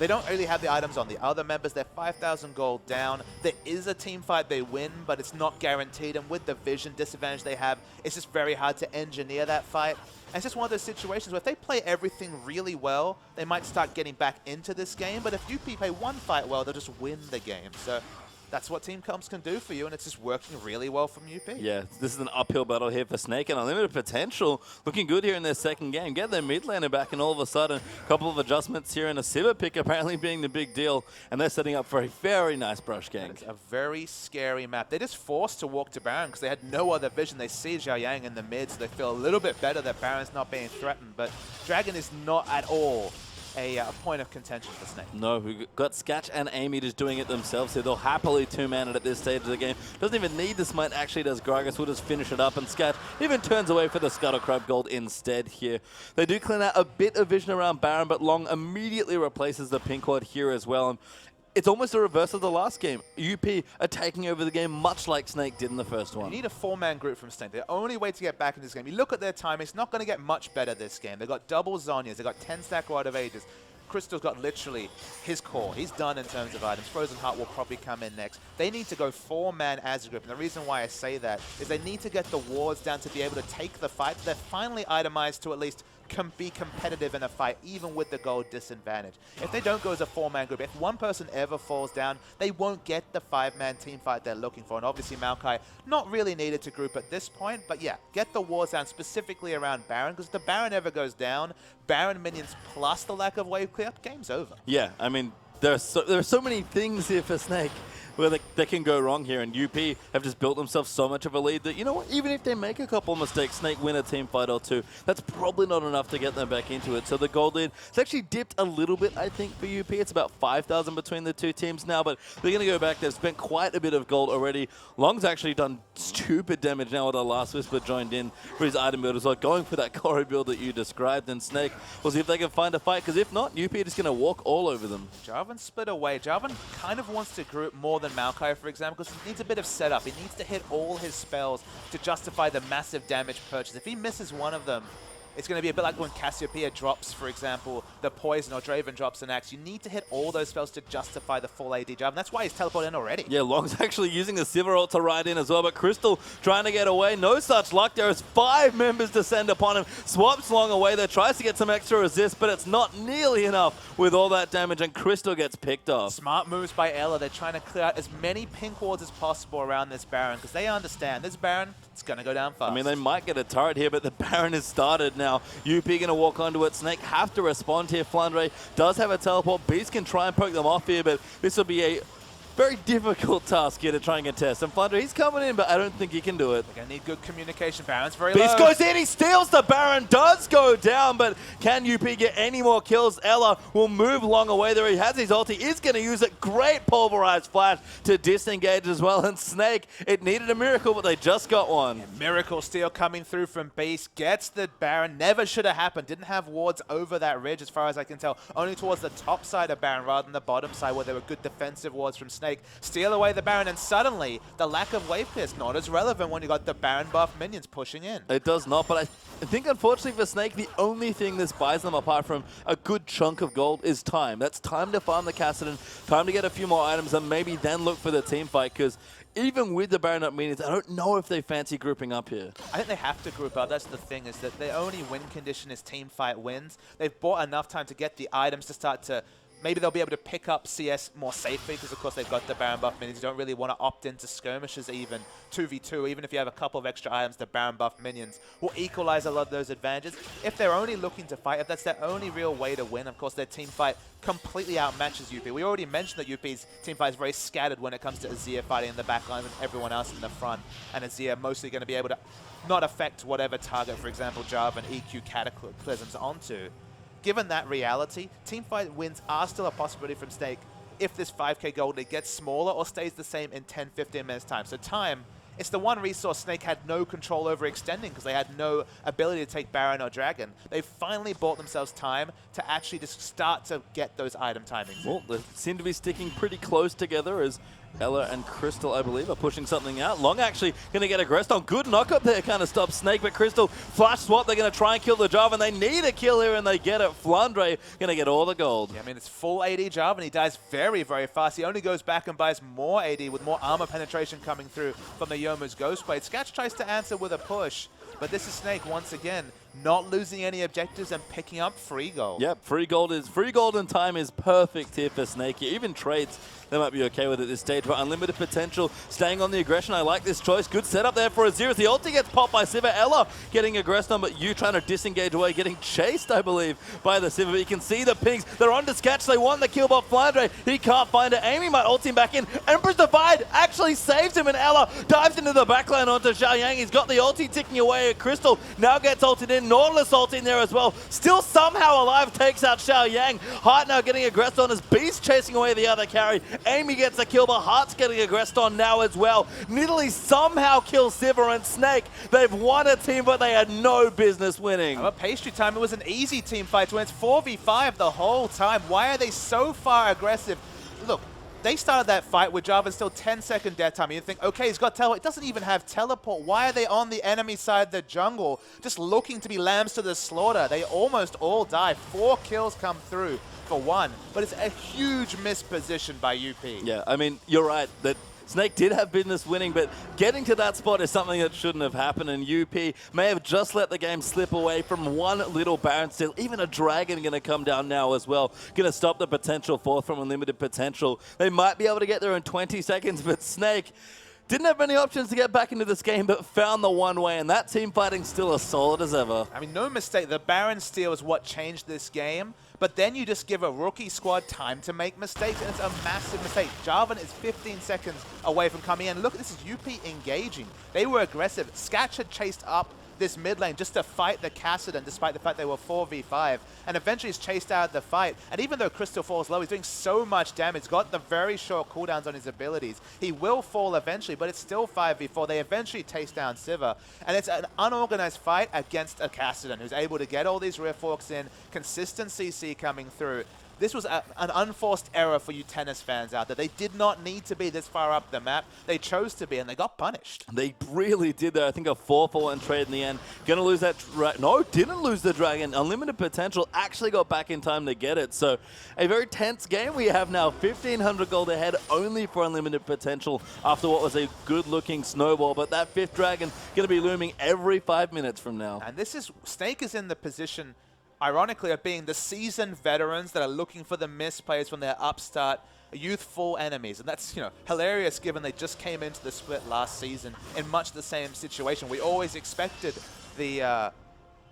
they don't really have the items on the other members. They're 5,000 gold down. There is a team fight they win, but it's not guaranteed, and with the vision disadvantage they have, it's just very hard to engineer that fight. And it's just one of those situations where if they play everything really well, they might start getting back into this game. But if UP play one fight well, they'll just win the game. So that's what team comps can do for you, and it's just working really well from UP. Yeah, this is an uphill battle here for Snake, and unlimited potential looking good here in their second game. Get their mid laner back, and all of a sudden, a couple of adjustments here, and a Sivir pick apparently being the big deal, and they're setting up for a very nice brush gank. It's a very scary map. They're just forced to walk to Baron because they had no other vision. They see Zhao Yang in the mid, so they feel a little bit better that Baron's not being threatened, but Dragon is not at all a point of contention for Snake. No, we've got Skatch and Eimy just doing it themselves here. They'll happily two-man it at this stage of the game. Doesn't even need the smite, actually does Gragas. Will just finish it up, and Skatch even turns away for the Scuttle Crab Gold instead here. They do clean out a bit of vision around Baron, but Loong immediately replaces the pink ward here as well. And it's almost a reverse of the last game. UP are taking over the game much like Snake did in the first one. You need a 4-man group from Snake. The only way to get back in this game, you look at their timing, it's not going to get much better this game. They've got double Zhonya's, they've got 10-stack Rod of Ages. Crystal's got literally his core. He's done in terms of items. Frozen Heart will probably come in next. They need to go 4-man as a group. And the reason why I say that is they need to get the wards down to be able to take the fight. They're finally itemized to at least be competitive in a fight, even with the gold disadvantage. If they don't go as a 4-man group, if one person ever falls down, they won't get the 5-man team fight they're looking for. And obviously Maokai not really needed to group at this point, but yeah, get the wards down specifically around Baron, because if the Baron ever goes down, Baron minions plus the lack of wave clear, game's over. Yeah, I mean, there are so many things here for Snake where they can go wrong here, and UP have just built themselves so much of a lead that, you know what, even if they make a couple mistakes, Snake win a team fight or two, that's probably not enough to get them back into it. So the gold lead, it's actually dipped a little bit, I think, for UP. It's about 5,000 between the two teams now, but they're going to go back. They've spent quite a bit of gold already. Long's actually done stupid damage now with the Last Whisper joined in for his item build as well, going for that Koro build that you described, and Snake will see if they can find a fight, because if not, UP are just going to walk all over them. Jarvan split away. Jarvan kind of wants to group more than Maokai, for example, because he needs a bit of setup. He needs to hit all his spells to justify the massive damage purchase. If he misses one of them, It's going to be a bit like when Cassiopeia drops, for example, the Poison, or Draven drops an Axe. You need to hit all those spells to justify the full AD job, and that's why he's teleported in already. Yeah, Long's actually using the Sivir ult to ride in as well, but Crystal trying to get away. No such luck. There is 5 members descend upon him. Swaps Long away there, tries to get some extra resist, but it's not nearly enough with all that damage, and Crystal gets picked off. Smart moves by Ela. They're trying to clear out as many pink wards as possible around this Baron, because they understand this Baron, it's going to go down fast. I mean, they might get a turret here, but the Baron has started now. UP going to walk onto it. Snake have to respond here. Flandre does have a teleport. Beast can try and poke them off here, but this will be a very difficult task here to try and contest. And Flandre, he's coming in, but I don't think he can do it. They're going to need good communication. Baron's very Beast low. goes in, he steals the Baron, does go down, but can UP get any more kills? Ela will move Long away there. He has his ulti, is going to use it. Great pulverized flash to disengage as well. And Snake, it needed a miracle, but they just got one. Yeah, miracle steal coming through from Beast. Gets the Baron. Never should have happened. Didn't have wards over that ridge as far as I can tell. Only towards the top side of Baron rather than the bottom side where there were good defensive wards from Snake. Steal away the Baron, and suddenly the lack of wave clear is not as relevant when you got the Baron buff minions pushing in. It does not, but I think unfortunately for Snake, the only thing this buys them apart from a good chunk of gold is time. That's time to farm the Kassadin, time to get a few more items, and maybe then look for the team fight, because even with the Baron up minions, I don't know if they fancy grouping up here. I think they have to group up. That's the thing, is that the only win condition is team fight wins. They've bought enough time to get the items to start to... Maybe they'll be able to pick up CS more safely because, of course, they've got the Baron buff minions. You don't really want to opt into skirmishes even, 2v2. Even if you have a couple of extra items, the Baron buff minions will equalize a lot of those advantages. If they're only looking to fight, if that's their only real way to win, of course, their team fight completely outmatches UP. We already mentioned that UP's team fight is very scattered when it comes to Azir fighting in the back line and everyone else in the front. And Azir mostly going to be able to not affect whatever target, for example, Jarvan EQ Cataclysms onto. Given that reality, teamfight wins are still a possibility from Snake if this 5k gold lead gets smaller or stays the same in 10-15 minutes time. So time, it's the one resource Snake had no control over extending because they had no ability to take Baron or Dragon. They've finally bought themselves time to actually just start to get those item timings. Well, they seem to be sticking pretty close together as Ela and Crystal, I believe, are pushing something out. Long actually going to get aggressed on. Good knock-up there, kind of stops Snake, but Crystal flash swap. They're going to try and kill the Jarvan. They need a kill here, and they get it. Flandre going to get all the gold. Yeah, I mean, it's full AD Jarvan. He dies very, very fast. He only goes back and buys more AD with more armor penetration coming through from the Youmuu's Ghostblade. Skatch tries to answer with a push, but this is Snake once again not losing any objectives and picking up free gold. Yep, free gold and time is perfect here for Snake. Even trades, they might be okay with at this stage, but unlimited potential, staying on the aggression. I like this choice. Good setup there for Azir. The ulti gets popped by Sivir. Ela getting aggressed on, but you trying to disengage away, getting chased, I believe, by the Sivir. But you can see the pings. They're on to Skatch. They want the kill, but Flandre, he can't find it. Eimy might ult him back in. Emperor's Divide actually saves him, and Ela dives into the backline onto Xiao Yang. He's got the ulti ticking away at Crystal. Now gets ulted in. Nautilus ult in there as well. Still somehow alive, takes out Xiao Yang. Hart now getting aggressed on as Beast chasing away the other carry. Eimy gets a kill, but Hart's getting aggressed on now as well. Nidalee somehow kills Sivir and Snake. They've won a team, but they had no business winning. But pastry time, it was an easy team fight to win. It's 4v5 the whole time. Why are they so far aggressive? Look, they started that fight with Jarvan still 10-second death time. You think, okay, he's got teleport. It doesn't even have teleport. Why are they on the enemy side of the jungle just looking to be lambs to the slaughter? They almost all die. 4 kills come through for 1, but it's a huge misposition by UP. Yeah, I mean, you're right that Snake did have business winning, but getting to that spot is something that shouldn't have happened, and UP may have just let the game slip away from one little Baron steal. Even a Dragon going to come down now as well. Going to stop the potential fourth from unlimited potential. They might be able to get there in 20 seconds, but Snake didn't have many options to get back into this game, but found the one way, and that team fighting's still as solid as ever. I mean, no mistake. The Baron steal is what changed this game, but then you just give a rookie squad time to make mistakes, and it's a massive mistake. Jarvan is 15 seconds away from coming in. Look, this is UP engaging. They were aggressive. Skatch had chased up this mid lane just to fight the Kassadin, despite the fact they were 4v5, and eventually he's chased out of the fight. And even though Crystal falls low, he's doing so much damage, got the very short cooldowns on his abilities. He will fall eventually, but it's still 5v4. They eventually chase down Sivir, and it's an unorganized fight against a Kassadin who's able to get all these rear forks in, consistent CC coming through. this was an unforced error for you tennis fans out there. They did not need to be this far up the map. They chose to be, and they got punished. They really did there. I think a 4-for-1 trade in the end. Gonna lose that. No, didn't lose the dragon. Unlimited potential. Actually got back in time to get it. So a very tense game we have now. 1,500 gold ahead only for unlimited potential after what was a good-looking snowball. But that 5th dragon gonna be looming every 5 minutes from now. And this is, Snake is in the position, ironically, of being the seasoned veterans that are looking for the missed plays from their upstart youthful enemies. And that's, you know, hilarious given they just came into the split last season in much the same situation. We always expected the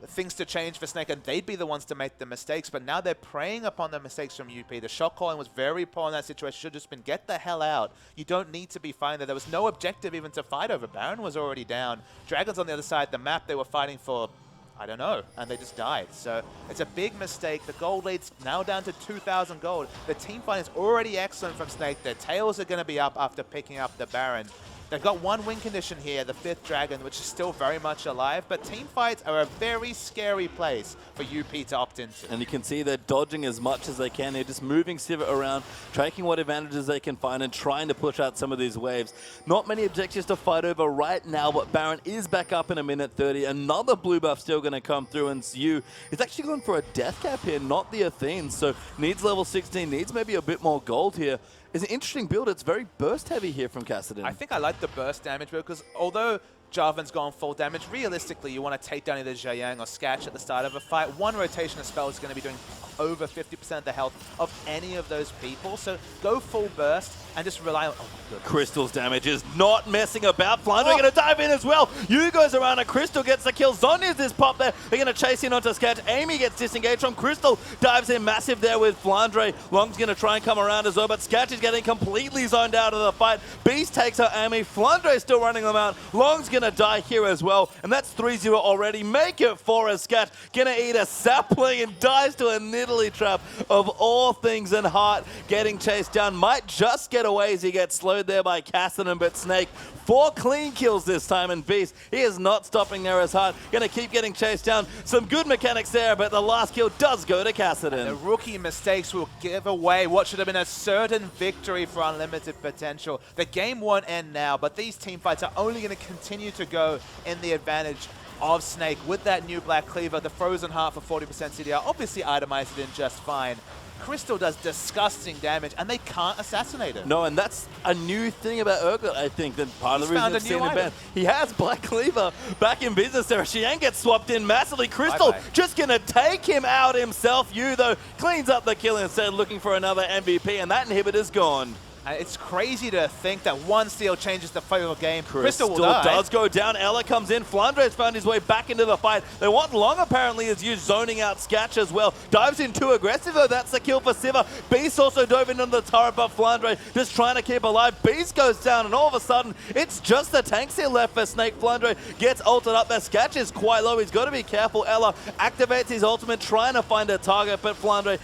things to change for Snake, and they'd be the ones to make the mistakes, but now they're preying upon the mistakes from UP. The shot calling was very poor in that situation. Should have just been, get the hell out. You don't need to be fighting there. There was no objective even to fight over. Baron was already down. Dragons on the other side of the map, they were fighting for, I don't know, and they just died. So it's a big mistake. The gold lead's now down to 2,000 gold. The team fight is already excellent from Snake. Their tails are going to be up after picking up the Baron. They've got one win condition here, the 5th dragon, which is still very much alive, but team fights are a very scary place for UP to opt into. And you can see they're dodging as much as they can. They're just moving Sivir around, taking what advantages they can find and trying to push out some of these waves. Not many objectives to fight over right now, but Baron is back up in a minute 30. Another blue buff still going to come through, and Yu is actually going for a death cap here, not the Athene. So needs level 16, needs maybe a bit more gold here. It's an interesting build. It's very burst heavy here from Kassadin. I think I like the burst damage build because although Jarvan's gone full damage, realistically you want to take down either Zhayang or Skatch at the start of a fight. One rotation of spell is going to be doing over 50% of the health of any of those people. So go full burst and just rely on... Oh my goodness. Crystal's damage is not messing about. Flandre going to dive in as well. Yu goes around and Crystal gets the kill. Zonya's this pop there. They're going to chase in onto Skatch. Eimy gets disengaged from Crystal. Dives in massive there with Flandre. Long's going to try and come around as well, but Skatch is getting completely zoned out of the fight. Beast takes her Eimy. Flandre is still running them out. Long's going to die here as well, and that's 3-0 already. Make it 4 as Skatch. Going to eat a sapling and dies to a Nidalee trap of all things, and Heart getting chased down. Might just get away as he gets slowed there by Kassadin, but Snake 4 clean kills this time, and Beast, he is not stopping there as Heart. Going to keep getting chased down. Some good mechanics there, but the last kill does go to Kassadin. The rookie mistakes will give away what should have been a certain victory for unlimited potential. The game won't end now, but these team fights are only going to continue to go in the advantage of Snake with that new Black Cleaver, the Frozen Heart for 40% CDR, obviously itemized it in just fine. Crystal does disgusting damage, and they can't assassinate him. No, and that's a new thing about Urgot, I think, that part of the reason I've seen him banned. He has Black Cleaver back in business there. Xiang gets swapped in massively. Crystal just going to take him out himself. Yu, though, cleans up the kill instead, looking for another MVP, and that inhibitor's gone. It's crazy to think that one steal changes the fate of the game. Crystal will die. Does go down. Ella comes in. Flandre's found his way back into the fight. They want Long apparently is used zoning out Skatch as well. Dives in too aggressive though. That's the kill for Sivir. Beast also dove into the turret, but Flandre just trying to keep alive. Beast goes down, and all of a sudden it's just the tanks here left for Snake. Flandre gets ulted up there. Skatch is quite low. He's got to be careful. Ella activates his ultimate trying to find a target, but Flandre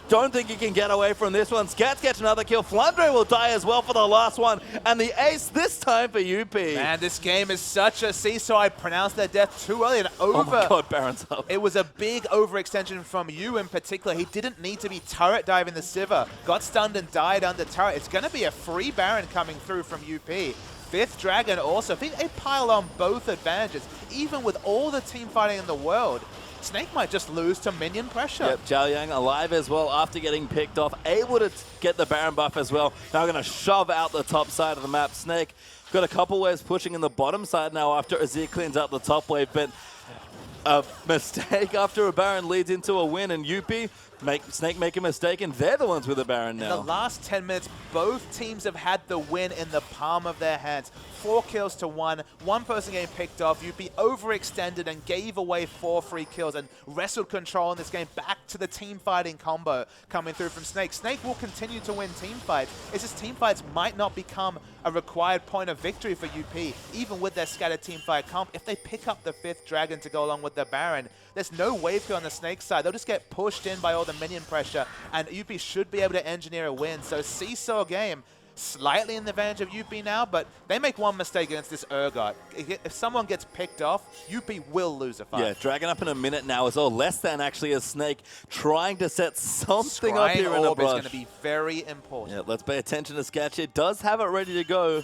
don't think he can get away from this one. Skatch gets another kill. Flandre will die as well for the last one. And the ace this time for UP. Man, this game is such a seesaw. I pronounced their death too early and over. Oh my god, Baron's up. It was a big overextension from Yu in particular. He didn't need to be turret diving the Sivir. Got stunned and died under turret. It's going to be a free Baron coming through from UP. 5th Dragon also. They pile on both advantages. Even with all the team fighting in the world, Snake might just lose to minion pressure. Yep, Zhao alive as well after getting picked off. Able to get the Baron buff as well. Now going to shove out the top side of the map. Snake got a couple waves pushing in the bottom side now after Azir cleans out the top wave, but a mistake after a Baron leads into a win, and UP Snake make a mistake, and they're the ones with the Baron now. In the last 10 minutes, both teams have had the win in the palm of their hands. 4 kills to 1. One person getting picked off. UP overextended and gave away 4 free kills and wrestled control in this game back to the team fighting combo coming through from Snake. Snake will continue to win team fights. It's just team fights might not become a required point of victory for UP, even with their scattered team fight comp. If they pick up the 5th Dragon to go along with the Baron, there's no wave kill on the Snake side. They'll just get pushed in by all the minion pressure, and UP should be able to engineer a win. So seesaw game. slightly in the advantage of UP now, but they make one mistake against this Urgot. If someone gets picked off, UP will lose a fight. Yeah, dragging up in a minute now as well. Less than actually a Snake trying to set something up here in the brush. Is going to be very important. Yeah, let's pay attention to Skatch. It does have it ready to go,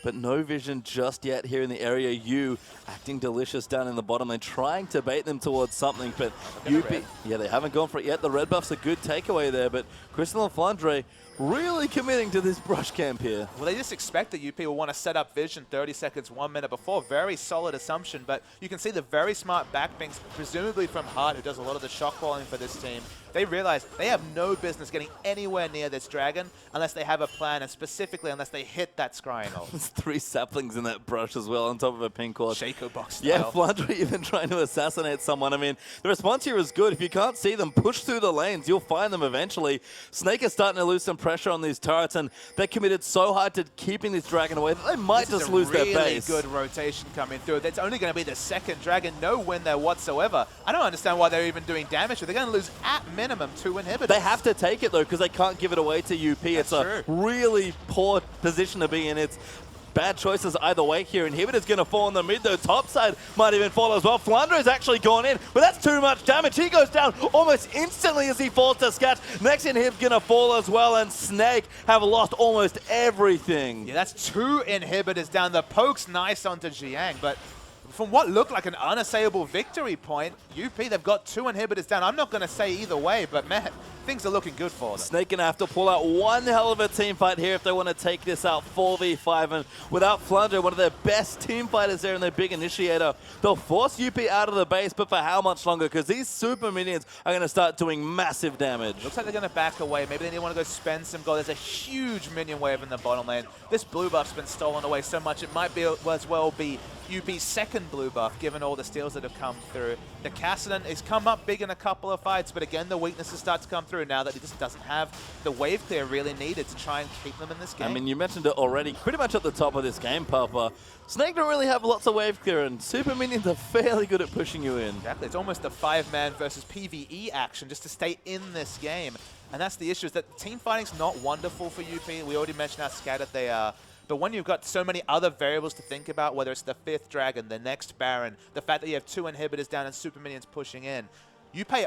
but no vision just yet here in the area. U acting delicious down in the bottom lane, trying to bait them towards something, but UP, yeah, they haven't gone for it yet. The red buff's a good takeaway there, but Crystal and Flandre really committing to this brush camp here. Well, they just expect that UP will want to set up vision 30 seconds, 1 minute before. Very solid assumption, but you can see the very smart backpings, presumably from Hart, who does a lot of the shock balling for this team. They realize they have no business getting anywhere near this dragon unless they have a plan, and specifically unless they hit that scrying ult. There's 3 saplings in that brush as well on top of a pink horse. Shaco box style. Yeah, Flandre even trying to assassinate someone. I mean, the response here is good. If you can't see them, push through the lanes. You'll find them eventually. Snake is starting to lose some pressure on these turrets, and they're committed so hard to keeping this dragon away that they might just lose their base. Really good rotation coming through. It's only going to be the second dragon. No win there whatsoever. I don't understand why they're even doing damage. They're going to lose at minimum 2 inhibitors. They have to take it, though, because they can't give it away to UP. It's a really poor position to be in. It's bad choices either way here. Inhibitor's going to fall in the mid, though. Top side might even fall as well. Flandre's actually gone in, but that's too much damage. He goes down almost instantly as he falls to Skatch. Next inhib's going to fall as well, and Snake have lost almost everything. Yeah, that's 2 inhibitors down. The poke's nice onto Jiang, but from what looked like an unassailable victory point, UP, they've got 2 inhibitors down. I'm not going to say either way, but man, things are looking good for them. Snake going to have to pull out one hell of a team fight here if they want to take this out 4v5. And without Flandre, one of their best team fighters there and their big initiator, they'll force UP out of the base, but for how much longer? Because these super minions are going to start doing massive damage. Looks like they're going to back away. Maybe they want to go spend some gold. There's a huge minion wave in the bottom lane. This blue buff's been stolen away so much, it might be as well be UP's second blue buff, given all the steals that have come through. The Cassidy has come up big in a couple of fights, but again, the weaknesses start to come through now that he just doesn't have the wave clear really needed to try and keep them in this game. I mean, you mentioned it already, pretty much at the top of this game, Papa. Snake don't really have lots of wave clear, and super minions are fairly good at pushing you in. Exactly. It's almost a 5-man versus PvE action just to stay in this game. And that's the issue, is that team fighting's not wonderful for UP. We already mentioned how scattered they are. But when you've got so many other variables to think about, whether it's the 5th dragon, the next Baron, the fact that you have 2 inhibitors down and super minions pushing in, you play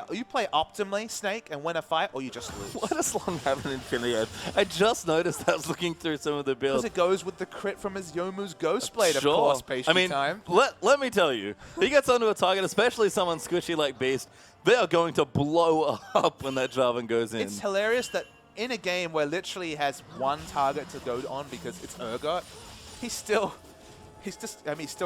optimally, Snake, and win a fight, or you just lose. Why does Loong have an Infinity Edge? I just noticed that I was looking through some of the builds. Because it goes with the crit from his Youmuu's Ghost Blade, of course, pastry I mean, time. Let me tell you, he gets onto a target, especially someone squishy like Beast, they are going to blow up when that Jarvan goes in. It's hilarious that in a game where literally he has 1 target to go on because it's Urgot, he's still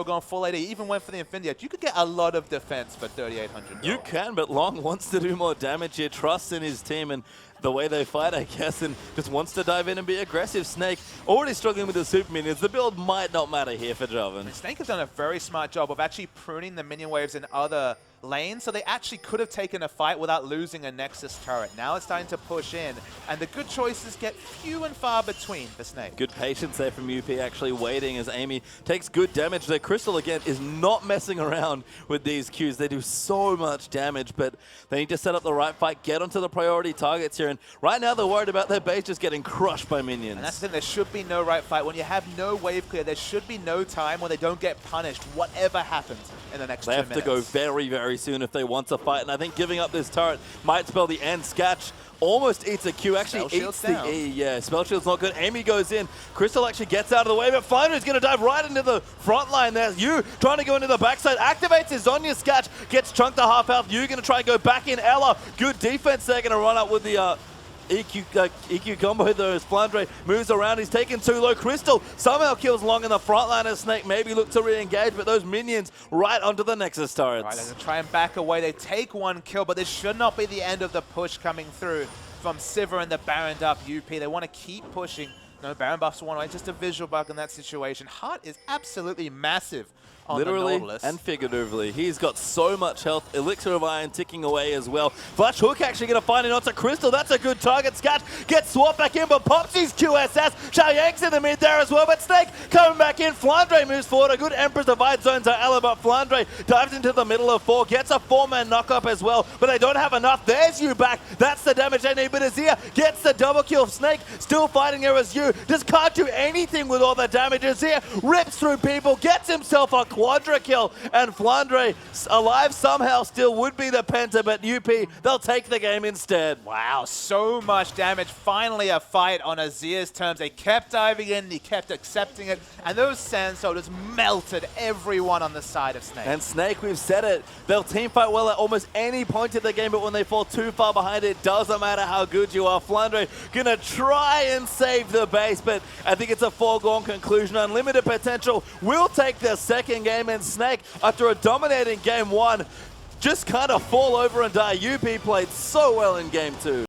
going full AD. He even went for the Infinity Edge. You could get a lot of defense for 3,800 gold. You can, but Loong wants to do more damage here, trusts in his team and the way they fight, I guess, and just wants to dive in and be aggressive. Snake already struggling with the super minions. The build might not matter here for Jarvan. Snake has done a very smart job of actually pruning the minion waves in other lanes, so they actually could have taken a fight without losing a Nexus turret. Now it's starting to push in, and the good choices get few and far between for Snake. Good patience there from UP, actually waiting as Eimy takes good damage. Their Crystal, again, is not messing around with these Qs. They do so much damage, but they need to set up the right fight, get onto the priority targets here, and right now they're worried about their base just getting crushed by minions. And that's the thing, there should be no right fight. When you have no wave clear, there should be no time where they don't get punished, whatever happens in the next 2 minutes. They have to go very, very soon if they want to fight, and I think giving up this turret might spell the end. Skatch almost eats a Q, actually eats the E. Yeah, Spell Shield's not good. Eimy goes in. Crystal actually gets out of the way, but Flandre is going to dive right into the front line there. You trying to go into the backside, activates his Zonya. Skatch gets chunked to half health. You going to try and go back in. Ella, good defense there, going to run up with the EQ combo though as Flandre moves around. He's taken too low. Crystal somehow kills Loong in the front line as Snake maybe look to re-engage, but those minions right onto the Nexus turrets. Right, they're try and back away. They take 1 kill, but this should not be the end of the push coming through from Sivir and the Baron up UP. They want to keep pushing. No, Baron buffs 1 away. Just a visual bug in that situation. Hart is absolutely massive. Literally and figuratively. He's got so much health. Elixir of Iron ticking away as well. Flash Hook actually going to find it onto Crystal. That's a good target. Skatch gets swapped back in, but pops his QSS. Xiaoyang's in the mid there as well, but Snake coming back in. Flandre moves forward. A good Emperor's Divide zones are Ella, but Flandre dives into the middle of 4. Gets a 4-man knock-up as well, but they don't have enough. There's you back. That's the damage they need, but Azir gets the double kill. Snake still fighting here as you W1D1 just can't do anything with all the damages here. Rips through people, gets himself a quadra kill, and Flandre alive somehow still would be the Penta, but UP, they'll take the game instead. Wow, so much damage. Finally a fight on Azir's terms. They kept diving in, he kept accepting it, and those Sand Soldiers melted everyone on the side of Snake. And Snake, we've said it, they'll team fight well at almost any point of the game, but when they fall too far behind, it doesn't matter how good you are. Flandre gonna try and save the base, but I think it's a foregone conclusion. Unlimited Potential will take the second game, and Snake, after a dominating game one, just kind of fall over and die. UP played so well in game two.